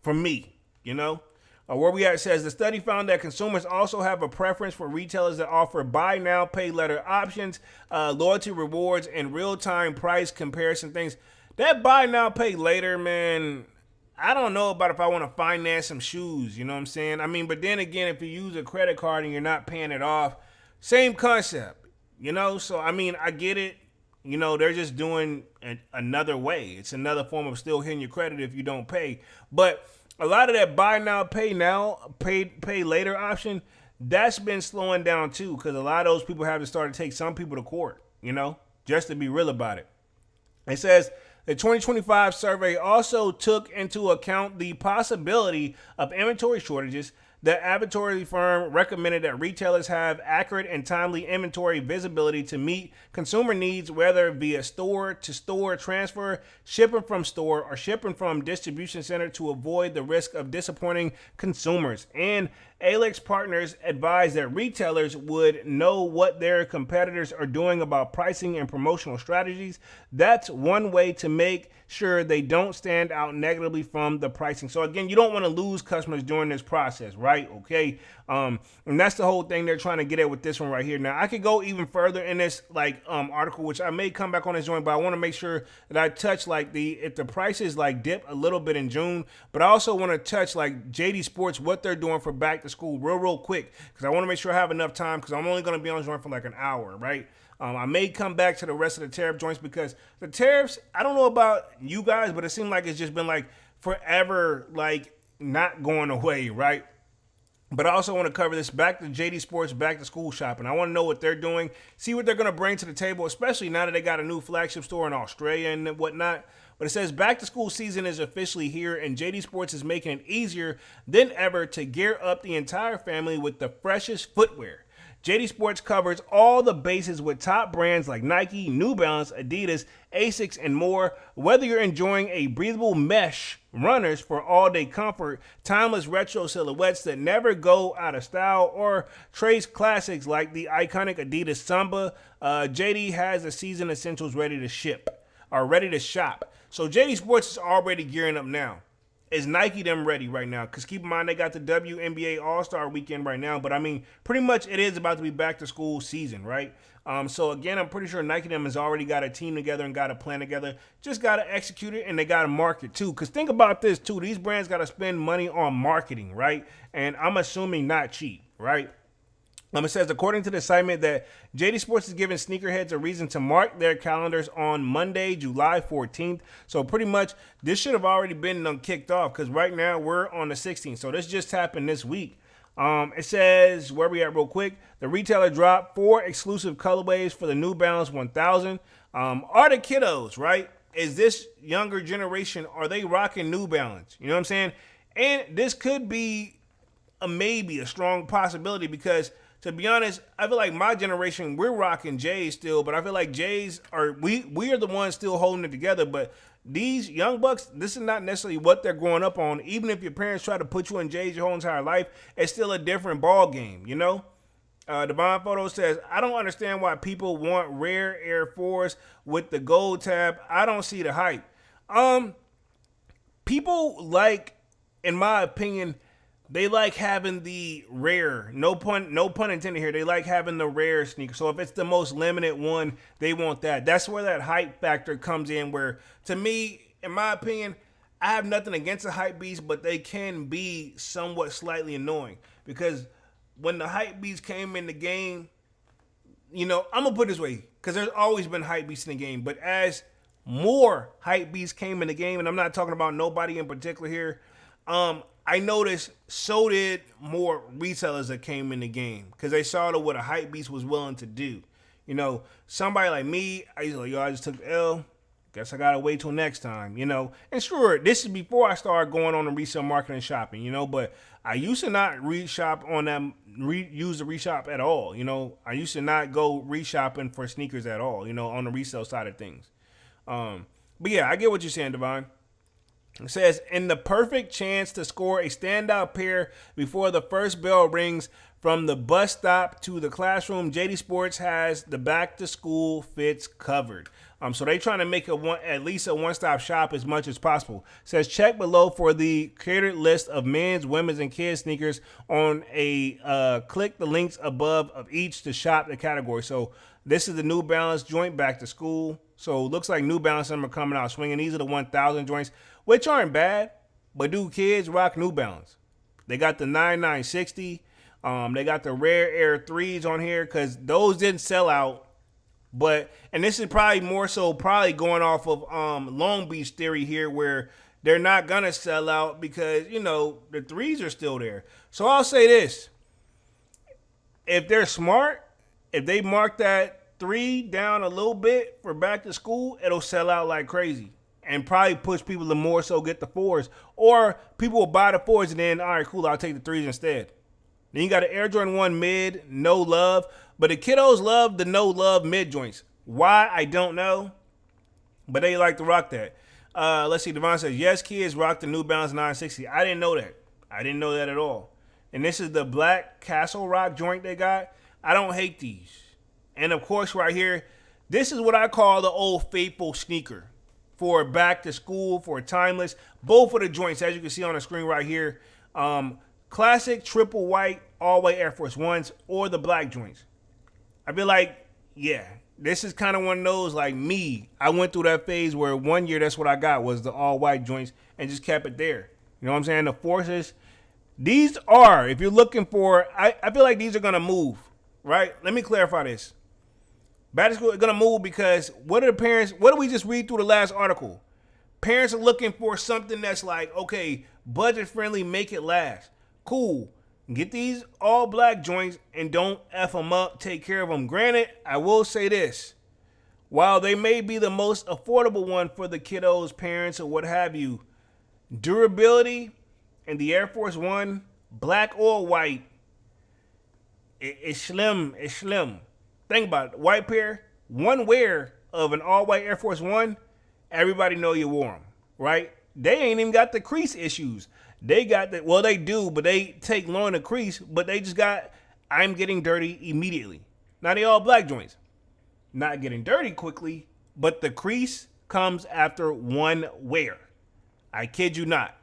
for me. You know, where we at says the study found that consumers also have a preference for retailers that offer buy now, pay later options, loyalty rewards, and real-time price comparison things. That buy now, pay later, man, I don't know about if I want to finance some shoes. You know what I'm saying? I mean, but then again, if you use a credit card and you're not paying it off, same concept, you know? So, I mean, I get it. You know, they're just doing another way. It's another form of still hitting your credit if you don't pay. But a lot of that buy now, pay later option, that's been slowing down too, because a lot of those people have to start to take some people to court, you know, just to be real about it. It says the 2025 survey also took into account the possibility of inventory shortages. The advisory firm recommended that retailers have accurate and timely inventory visibility to meet consumer needs, whether via store-to-store transfer, shipping from store, or shipping from distribution center to avoid the risk of disappointing consumers. And Alex Partners advised that retailers would know what their competitors are doing about pricing and promotional strategies. That's one way to make sure they don't stand out negatively from the pricing. So again, you don't want to lose customers during this process, right? Okay. And that's the whole thing they're trying to get at with this one right here. Now I could go even further in this article, which I may come back on this joint, but I want to make sure that I touch like if the prices like dip a little bit in June, but I also want to touch like JD Sports, what they're doing for back to school real quick, because I want to make sure I have enough time, because I'm only going to be on this joint for like an hour, right? I may come back to the rest of the tariff joints, because the tariffs, I don't know about you guys, but it seems like it's just been like forever, like not going away, right? But I also want to cover this back to JD Sports, back to school shopping. I want to know what they're doing, see what they're going to bring to the table, especially now that they got a new flagship store in Australia and whatnot. But it says back to school season is officially here, and JD Sports is making it easier than ever to gear up the entire family with the freshest footwear. JD Sports covers all the bases with top brands like Nike, New Balance, Adidas, Asics, and more. Whether you're enjoying a breathable mesh runners for all-day comfort, timeless retro silhouettes that never go out of style, or trace classics like the iconic Adidas Samba, JD has the season essentials ready to shop. So JD Sports is already gearing up now. Is Nike them ready right now? Because keep in mind, they got the WNBA All-Star weekend right now. But, I mean, pretty much it is about to be back-to-school season, right? So, again, I'm pretty sure Nike them has already got a team together and got a plan together. Just got to execute it, and they got to market, too. Because think about this, too. These brands got to spend money on marketing, right? And I'm assuming not cheap, right? It says, according to the assignment, that JD Sports is giving sneakerheads a reason to mark their calendars on Monday, July 14th. So pretty much this should have already been kicked off, because right now we're on the 16th. So this just happened this week. It says, where we at real quick, the retailer dropped 4 exclusive colorways for the New Balance 1000. Are the kiddos, right? Is this younger generation, are they rocking New Balance? You know what I'm saying? And this could be maybe a strong possibility, because to be honest, I feel like my generation, we're rocking J's still, but I feel like J's we are the ones still holding it together. But these young bucks, this is not necessarily what they're growing up on. Even if your parents try to put you in J's your whole entire life, it's still a different ball game, you know? Divine Photo says, I don't understand why people want rare Air Force with the gold tab. I don't see the hype. People like, in my opinion, they like having the rare. No pun intended here. They like having the rare sneaker. So if it's the most limited one, they want that. That's where that hype factor comes in. Where, to me, in my opinion, I have nothing against the hype beast, but they can be somewhat slightly annoying because when the hype beast came in the game, I'm gonna put it this way, because there's always been hype beasts in the game, but as more hype beasts came in the game, and I'm not talking about nobody in particular here, I noticed so did more retailers that came in the game because they saw what a hype beast was willing to do. Somebody like me, I just took the L. Guess I gotta wait till next time, And sure, this is before I started going on the resale market and shopping, But I used to not reshop on them, use the reshop at all, I used to not go reshopping for sneakers at all, on the resale side of things. But yeah, I get what you're saying, Devon. It says, in the perfect chance to score a standout pair before the first bell rings from the bus stop to the classroom, JD Sports has the back to school fits covered. So they trying to make at least a one-stop shop as much as possible. It says, check below for the curated list of men's, women's, and kids sneakers on click the links above of each to shop the category. So this is the New Balance joint back to school. So it looks like New Balance them are coming out swinging. These are the 1,000 joints, which aren't bad, but do kids rock New Balance? They got the 9960. They got the rare Air 3s on here because those didn't sell out. And this is probably more so going off of Long Beach theory here, where they're not going to sell out because, the 3s are still there. So I'll say this. If they're smart, if they mark that 3 down a little bit for back to school, it'll sell out like crazy and probably push people to more so get the 4s. Or people will buy the 4s and then, all right, cool, I'll take the 3s instead. Then you got an Air Jordan 1 mid, no love. But the kiddos love the no love mid joints. Why? I don't know. But they like to rock that. Let's see. Devon says, yes, kids rock the New Balance 960. I didn't know that. I didn't know that at all. And this is the black Castle Rock joint they got. I don't hate these. And of course, right here, this is what I call the old faithful sneaker for back to school, for timeless. Both of the joints, as you can see on the screen right here, classic triple white all-white Air Force Ones or the black joints. I feel like, yeah, this is kind of one of those, like me. I went through that phase where one year that's what I got was the all-white joints and just kept it there. You know what I'm saying? The Forces, these are, if you're looking for, I feel like these are going to move, right? Let me clarify this. Back to school is going to move because what do we just read through the last article? Parents are looking for something that's like, okay, budget friendly, make it last. Cool. Get these all black joints and don't F them up. Take care of them. Granted, I will say this. While they may be the most affordable one for the kiddos, parents, or what have you, durability and the Air Force One, black or white, it's slim. It's slim. Think about it. White pair, one wear of an all-white Air Force One, everybody know you wore them, right? They ain't even got the crease issues. They got that. Well, they do, but they take long to crease. But they just got, I'm getting dirty immediately. Now they all black joints. Not getting dirty quickly, but the crease comes after one wear. I kid you not.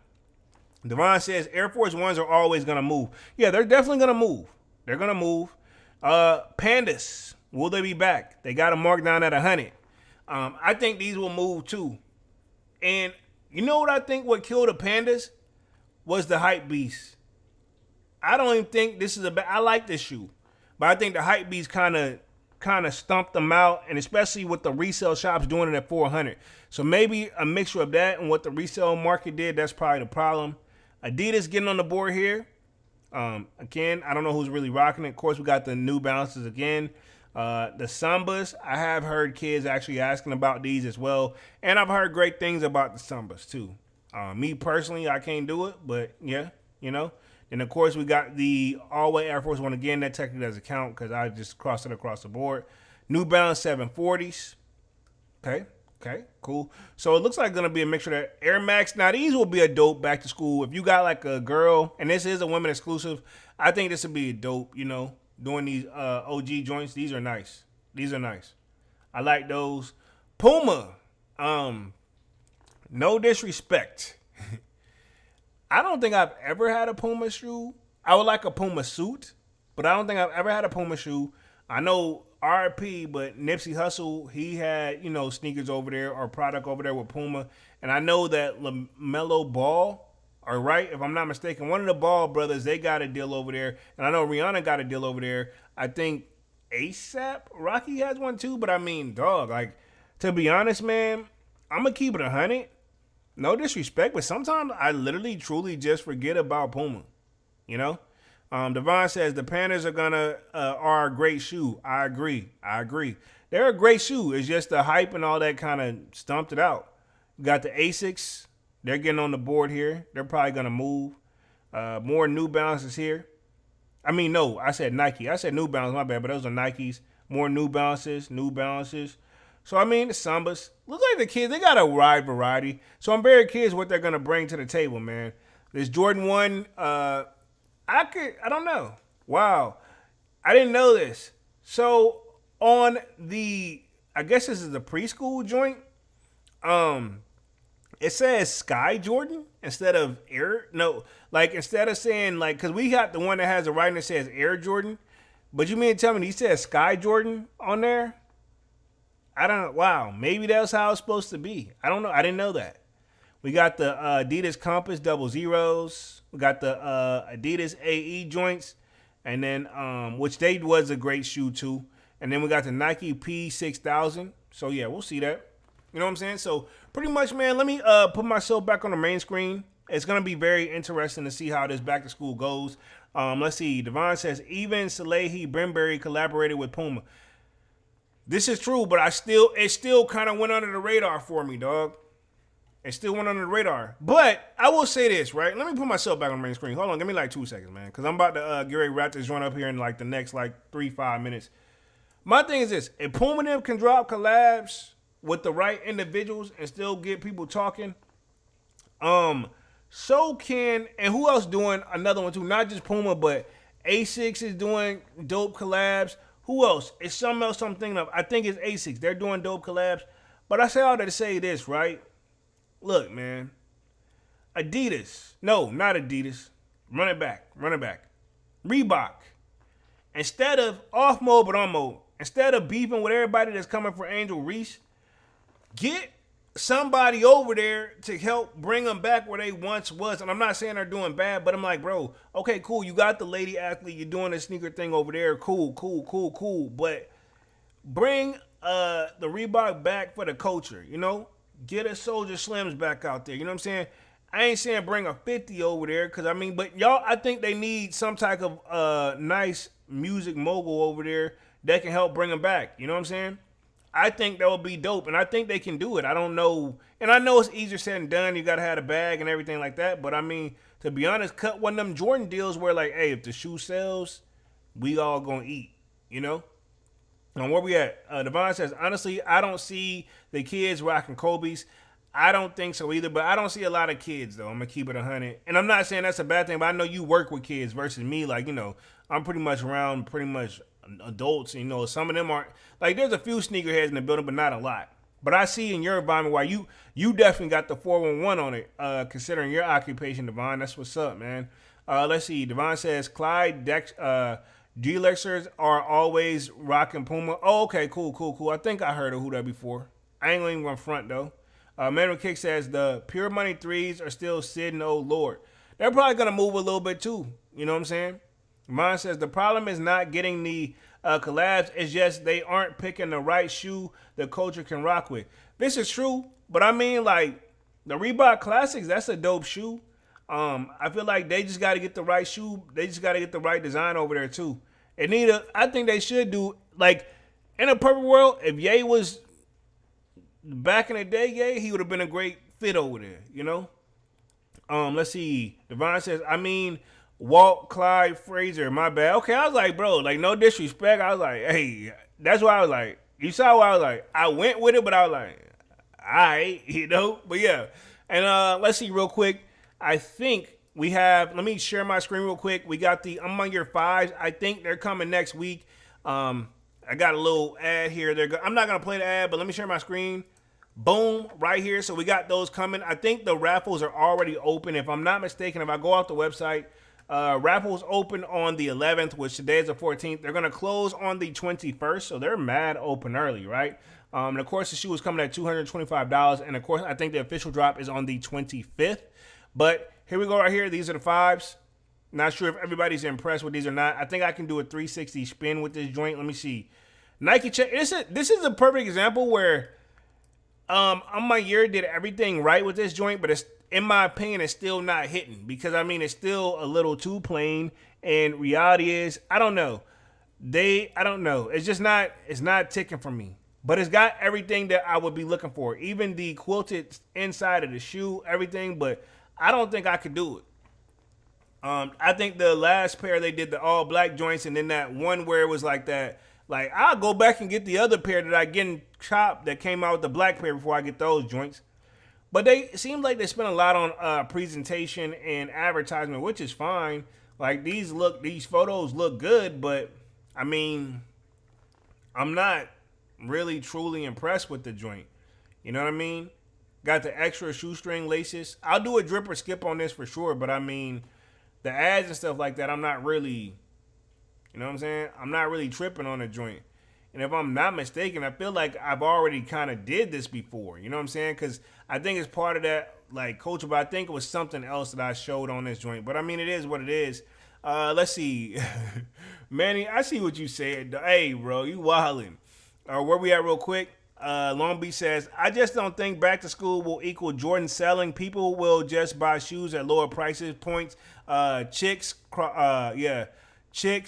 Devon says Air Force Ones are always going to move. Yeah, they're definitely going to move. They're going to move. Pandas, will they be back? They got them marked down at 100. I think these will move too. And you know what I think what killed the Pandas? Was the hype beast. I don't even think this is I like this shoe, but I think the hype beast kind of stumped them out, and especially with the resale shops doing it at 400. So maybe a mixture of that and what the resale market did. That's probably the problem. Adidas getting on the board here. Again, I don't know who's really rocking it. Of course, we got the New Balances again. The Sambas, I have heard kids actually asking about these as well, and I've heard great things about the Sambas too. Me personally, I can't do it, but yeah, And of course, we got the all-white Air Force One again. That technically doesn't count because I just crossed it across the board. New Balance 740s. Okay, cool. So it looks like going to be a mixture of that. Air Max. Now, these will be a dope back to school. If you got like a girl, and this is a women exclusive, I think this would be a dope, doing these OG joints. These are nice. These are nice. I like those. Puma. No disrespect. I don't think I've ever had a Puma shoe. I would like a Puma suit, but I don't think I've ever had a Puma shoe. I know RP, but Nipsey Hussle, he had, sneakers over there or product over there with Puma. And I know that LaMelo Ball, all right, if I'm not mistaken, one of the Ball brothers, they got a deal over there. And I know Rihanna got a deal over there. I think ASAP Rocky has one too. But I mean, dog, like, to be honest, man, I'm going to keep it 100. No disrespect, but sometimes I literally, truly just forget about Puma. Devon says the Panthers are a great shoe. I agree. They're a great shoe. It's just the hype and all that kind of stumped it out. We got the Asics. They're getting on the board here. They're probably gonna move. More New Balances here. I mean, no, I said Nike. I said New Balance. My bad, but those are Nikes. More New Balances. So, I mean, the Sambas. Look like the kids, they got a wide variety. So, I'm very curious what they're going to bring to the table, man. This Jordan 1, I don't know. Wow. I didn't know this. So, on I guess this is the preschool joint, it says Sky Jordan instead of Air. No, like, instead of saying, like, because we got the one that has a writing that says Air Jordan. But you mean to tell me he says Sky Jordan on there? I don't know. Wow. Maybe that's how it's supposed to be. I don't know. I didn't know that. We got the Adidas Compass 00s. We got the Adidas AE joints. And then, which they was a great shoe too. And then we got the Nike P6000. So yeah, we'll see that. You know what I'm saying? So pretty much, man, let me put myself back on the main screen. It's going to be very interesting to see how this back to school goes. Let's see. Devon says, even Salehi Brimberry collaborated with Puma. This is true, but it still kind of went under the radar for me, dog. It still went under the radar. But I will say this, right? Let me put myself back on the main screen. Hold on, give me like 2 seconds, man. Because I'm about to get ready to wrap this joint up here in like the next 3-5 minutes. My thing is this. If Puma them can drop collabs with the right individuals and still get people talking, so can, and who else doing another one too? Not just Puma, but A6 is doing dope collabs. Who else? It's something else I'm thinking of. I think it's Asics. They're doing dope collabs. But I say all that to say this, right? Look, man. Adidas. No, not Adidas. Run it back. Reebok. Instead of off mode but on mode, instead of beefing with everybody that's coming for Angel Reese, get somebody over there to help bring them back where they once was. And I'm not saying they're doing bad, but I'm like, bro, okay, cool. You got the lady athlete. You're doing the sneaker thing over there. Cool. But bring the Reebok back for the culture, Get a Soldier Slims back out there. You know what I'm saying? I ain't saying bring a 50 over there because, but y'all, I think they need some type of nice music mogul over there that can help bring them back. You know what I'm saying? I think that would be dope, and I think they can do it. I don't know. And I know it's easier said than done. You got to have a bag and everything like that. But, to be honest, cut one of them Jordan deals where, like, hey, if the shoe sells, we all going to eat, And where we at? Devon says, honestly, I don't see the kids rocking Kobe's. I don't think so either, but I don't see a lot of kids, though. I'm going to keep it 100. And I'm not saying that's a bad thing, but I know you work with kids versus me. Like, I'm pretty much around adults, some of them aren't, like, there's a few sneakerheads in the building, but not a lot. But I see in your environment why you definitely got the 411 on it, considering your occupation, Devon. That's what's up, man. Let's see. Devon says Clyde Drexlers are always rocking Puma. Oh, okay, cool. I think I heard of who that before. I ain't even going front though. Manuel Kick says the Pure Money 3s are still sitting. Oh Lord, they're probably gonna move a little bit too. You know what I'm saying? Mine says the problem is not getting the collabs. It's just they aren't picking the right shoe the culture can rock with. This is true, but like the Reebok Classics, that's a dope shoe. I feel like they just got to get the right shoe. They just got to get the right design over there too. I think they should do, like, in a perfect world, if Ye was back in the day, Ye, he would have been a great fit over there, Let's see. Devon says, Walt Clyde Frazier, my bad. Okay, I was like, bro, like, no disrespect. I was like, hey, that's why I was like, you saw why I was like, I went with it, but I was like, all right, But yeah. And let's see real quick. I think we have, let me share my screen real quick. We got the I'm on your fives. I think they're coming next week. I got a little ad here. I'm not going to play the ad, but let me share my screen. Boom, right here. So we got those coming. I think the raffles are already open. If I'm not mistaken, if I go off the website, raffles open on the 11th, which today is the 14th. They're going to close on the 21st, so they're mad open early, right? And of course, the shoe is coming at $225. And of course, I think the official drop is on the 25th. But here we go right here. These are the fives. Not sure if everybody's impressed with these or not. I think I can do a 360 spin with this joint. Let me see. Nike check. This is a perfect example where on my year did everything right with this joint, but it's, in my opinion, it's still not hitting because I mean it's still a little too plain. And reality is, I don't know. I don't know. It's just not. It's not ticking for me. But it's got everything that I would be looking for, even the quilted inside of the shoe, everything. But I don't think I could do it. I think the last pair they did the all black joints, and then that one where it was like that. Like I'll go back and get the other pair that I get in shop that came out with the black pair before I get those joints. But they it seems like they spent a lot on presentation and advertisement, which is fine. Like these photos look good, but I mean, I'm not really truly impressed with the joint. You know what I mean? Got the extra shoestring laces. I'll do a drip or skip on this for sure, but I mean, the ads and stuff like that, I'm not really, you know what I'm saying? I'm not really tripping on the joint. And if I'm not mistaken, I feel like I've already kind of did this before. You know what I'm saying? Because I think it's part of that, like, culture, but I think it was something else that I showed on this joint. But, I mean, it is what it is. Let's see. Manny, I see what you said. Hey, bro, you wildin'. Where we at real quick? Long Beach says, I just don't think back to school will equal Jordan selling. People will just buy shoes at lower prices points. Chicks,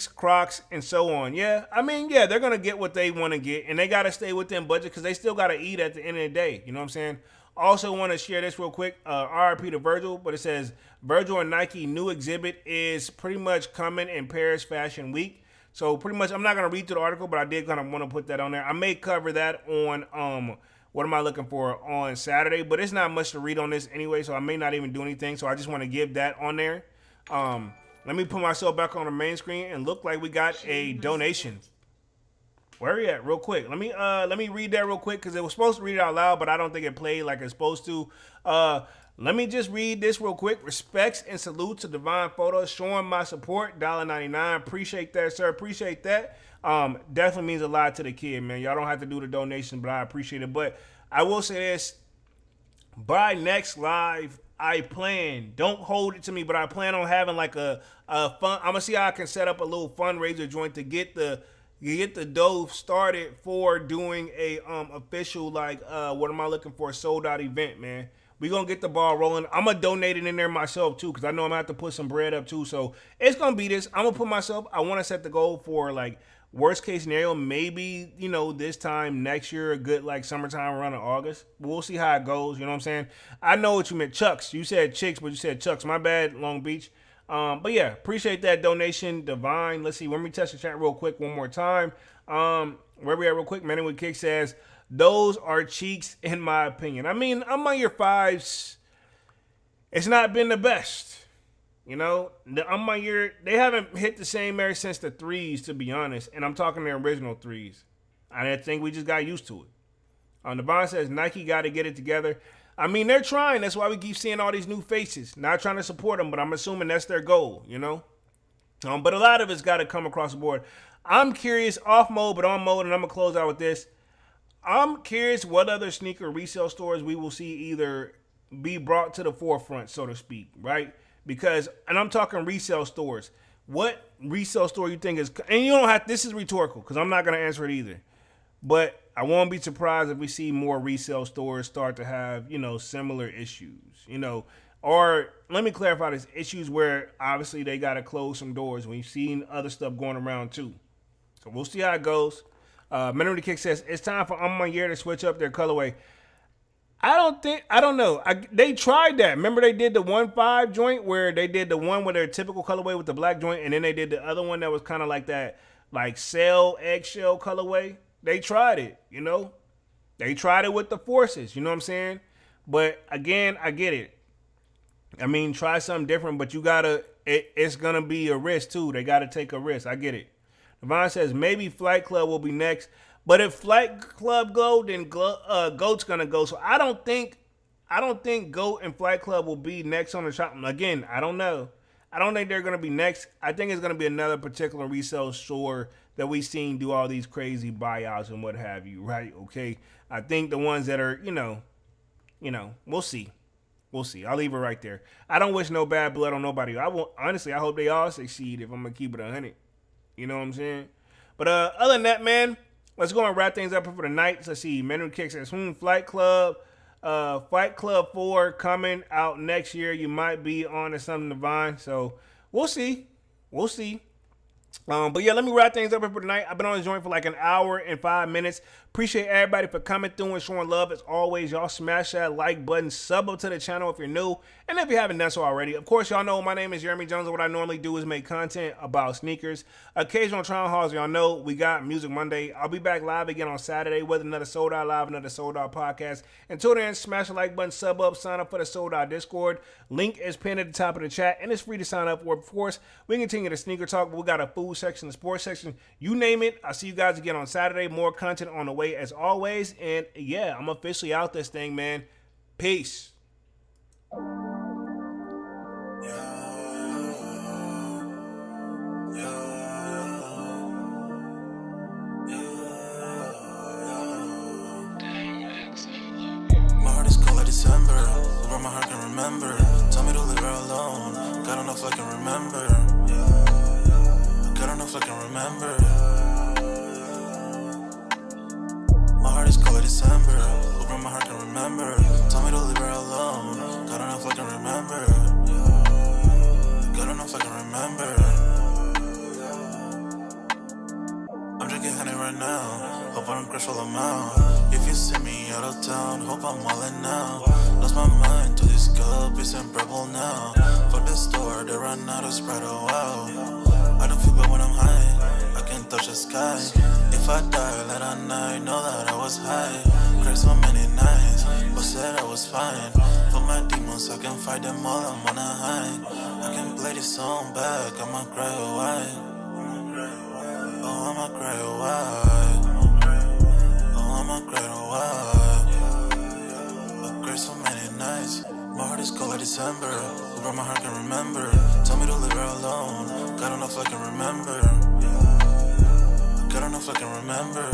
Crocs, and so on. Yeah, I mean, yeah, they're going to get what they want to get, and they got to stay within budget because they still got to eat at the end of the day. You know what I'm saying? Also want to share this real quick. RIP to Virgil, but it says, Virgil and Nike new exhibit is pretty much coming in Paris Fashion Week. So pretty much, I'm not going to read through the article, but I did kind of want to put that on there. I may cover that on, what am I looking for, on Saturday, but it's not much to read on this anyway, so I may not even do anything. So I just want to give that on there. Let me put myself back on the main screen and look like we got a donation. Where are we at? Real quick. Let me read that real quick because it was supposed to read it out loud, but I don't think it played like it's supposed to. Let me just read this real quick. Respects and salute to Divine Photos, showing my support. $1.99. Appreciate that, sir. Appreciate that. Definitely means a lot to the kid, man. Y'all don't have to do the donation, but I appreciate it. But I will say this. By next live, I plan, don't hold it to me, but I plan on having like a fun. I'm gonna see how I can set up a little fundraiser joint to get the dough started for doing a official like what am I looking for, sold out event, man. We gonna get the ball rolling. I'm gonna donate it in there myself too, because I know I'm gonna have to put some bread up too. So it's gonna be this. I'm gonna put myself. I want to set the goal for like worst case scenario, maybe, you know, this time next year, a good like summertime around in August. We'll see how it goes. You know what I'm saying? I know what you meant, Chucks. You said chicks, but you said Chucks. My bad, Long Beach. But yeah, appreciate that donation, Divine. Let's see. Let me test the chat real quick one more time. Where we at real quick? Man with Kick says, those are cheeks in my opinion. I mean, I'm on your fives. It's not been the best. You know, I'm on your, they haven't hit the same air since the threes, to be honest. And I'm talking the original threes. I think we just got used to it. Devon says, Nike got to get it together. I mean, they're trying. That's why we keep seeing all these new faces. Not trying to support them, but I'm assuming that's their goal, you know? But a lot of it's got to come across the board. I'm curious, off mode, but on mode, and I'm going to close out with this. I'm curious what other sneaker resale stores we will see either be brought to the forefront, so to speak, right? Because, and I'm talking resale stores. What resale store you think is, and you don't have, this is rhetorical because I'm not going to answer it either. But I won't be surprised if we see more resale stores start to have, you know, similar issues, you know, or let me clarify this, issues where obviously they got to close some doors. We've seen other stuff going around too. So we'll see how it goes. Men the Kick says, it's time for my year to switch up their colorway. I don't know. They tried that. Remember they did the 1.5 joint where they did the one with their typical colorway with the black joint, and then they did the other one that was kind of like that, like sail eggshell colorway. They tried it, you know. They tried it with the forces, you know what I'm saying? But again, I get it. I mean, try something different, but you gotta. It's gonna be a risk too. They gotta take a risk. I get it. Devon says maybe Flight Club will be next, but if Flight Club go, then Goat's gonna go. So I don't think Goat and Flight Club will be next on the shop. Again, I don't know. I don't think they're gonna be next. I think it's gonna be another particular resale store that we've seen do all these crazy buyouts and what have you. Right? Okay. I think the ones that are, we'll see. We'll see. I'll leave it right there. I don't wish no bad blood on nobody. Honestly, I hope they all succeed if I'm gonna keep it 100. You know what I'm saying? But other than that, man, let's go and wrap things up for the night. Let's see. Menu Kick says, Flight Club 4 coming out next year. You might be on to something divine. So we'll see. We'll see. But yeah, let me wrap things up here for tonight. I've been on this joint for like an hour and 5 minutes. Appreciate everybody for coming through and showing love. As always, y'all smash that like button, sub up to the channel if you're new, and if you haven't done so already. Of course, y'all know my name is Jeremy Jones, and what I normally do is make content about sneakers. Occasional Tron Halls, y'all know we got Music Monday. I'll be back live again on Saturday with another Sold Out Live, another Sold Out podcast. Until then, smash the like button, sub up, sign up for the Sold Out Discord. Link is pinned at the top of the chat, and it's free to sign up for. Of course, we continue the sneaker talk, but we got a food section, a sports section, you name it. I'll see you guys again on Saturday. More content on the way as always. And yeah, I'm officially out this thing, man. Peace. December, where my heart can remember. Tell me to leave her alone. God don't know if I can remember. God don't know if I can remember. My heart is cold like December, where my heart can remember. Tell me to leave her alone. God don't know if I can remember. God don't know if I can remember. I'm drinking honey right now. Hope I don't crash all I'm out. If you see me out of town, hope I'm wildin' now. Lost my mind to this cup, it's unbearable now. For the store, they run out of Sprite, oh wow. I don't feel bad when I'm high, I can't touch the sky. If I die late at night, know that I was high. Cried so many nights, but said I was fine. For my demons, I can fight them all, I'm on a high. I can play this song back, I'ma cry a while. Oh, I'ma cry a while. Oh, I'ma cry a while. I cried so many nights. My heart is cold like December, where my heart can remember. Tell me to leave her alone. God don't know if I can remember. God don't know if I can remember.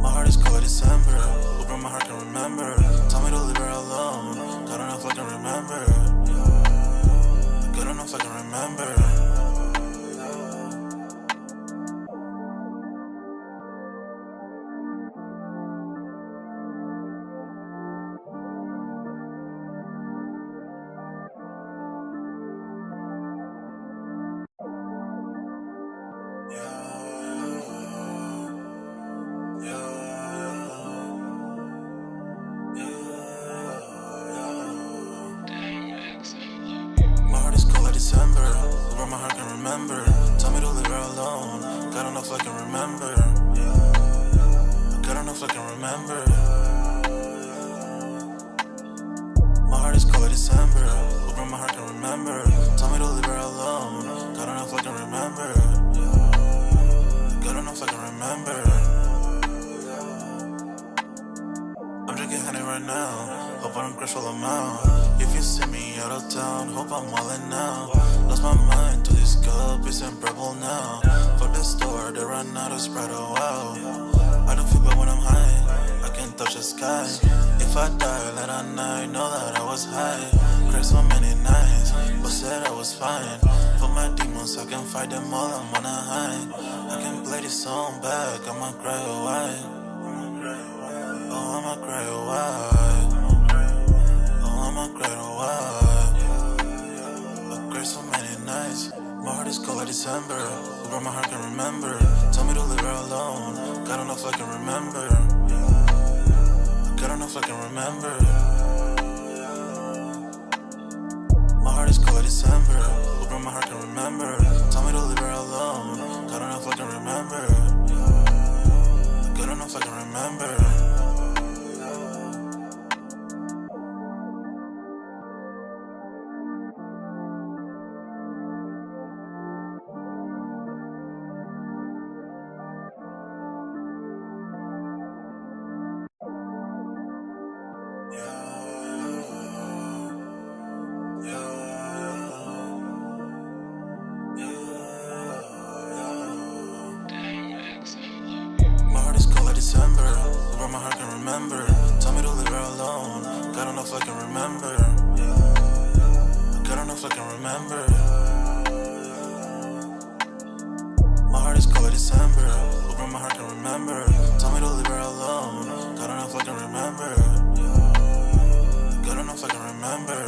My heart is cold like December, where my heart can remember. Tell me to leave her alone. God don't know if I can remember. God don't know if I can remember. December, where my heart can remember. Tell me to leave her alone. God don't know if I can remember. God don't know if I can remember. My heart is cold like December, where my heart can remember. Tell me to leave her alone. God don't know if I can remember. God don't know if I can remember. I'm drinking honey right now. Hope I don't crash all I'm out. If you see me out of town, hope I'm wildin' now. Lost my mind to this cup, it's unbearable now. For the store, they run out of Sprite, oh wow. I don't feel bad when I'm high, I can't touch the sky. If I die late at night, know that I was high. Cried so many nights, but said I was fine. For my demons, I can fight them all, I'm on a high. I can play this song back, I'ma cry a while. Oh, I'ma cry a while. Oh, I'ma cry a while. I cried so many nights. My heart is cold like December, where my heart can remember. Tell me to leave her alone. God don't know if I can remember. God don't know if I can remember. My heart is cold like December, where my heart can remember. Tell me to leave her alone. God don't know if I can remember. God don't know if I can remember. know if I can remember. I don't know if I can remember. My heart is cold like December. Hoping my heart can remember. Tell me to leave her alone. I don't know if I can remember. I don't know if I can remember.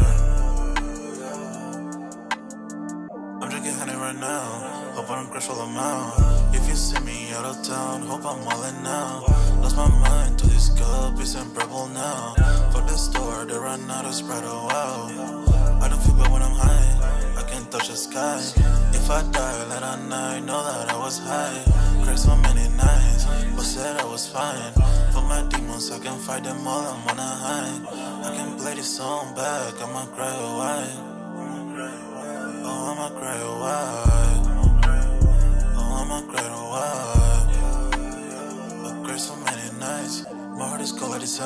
I'm drinking honey right now. Hope I don't crash while I'm out. If you see me out of town, hope I'm wildin' now. Lost my mind to this cup, it's unbearable now. Fuck the store, they run out of Sprite, oh wow. I don't feel bad when I'm high, I can't touch the sky. If I die late at night, know that I was high. Cried so many nights, but said I was fine. For my demons, I can fight them all, I'm on a high. I can play this song back, I'ma cry a while. Oh, I'ma cry a while. Oh, I'ma cry a while. I cried so many nights, my heart is cold like December.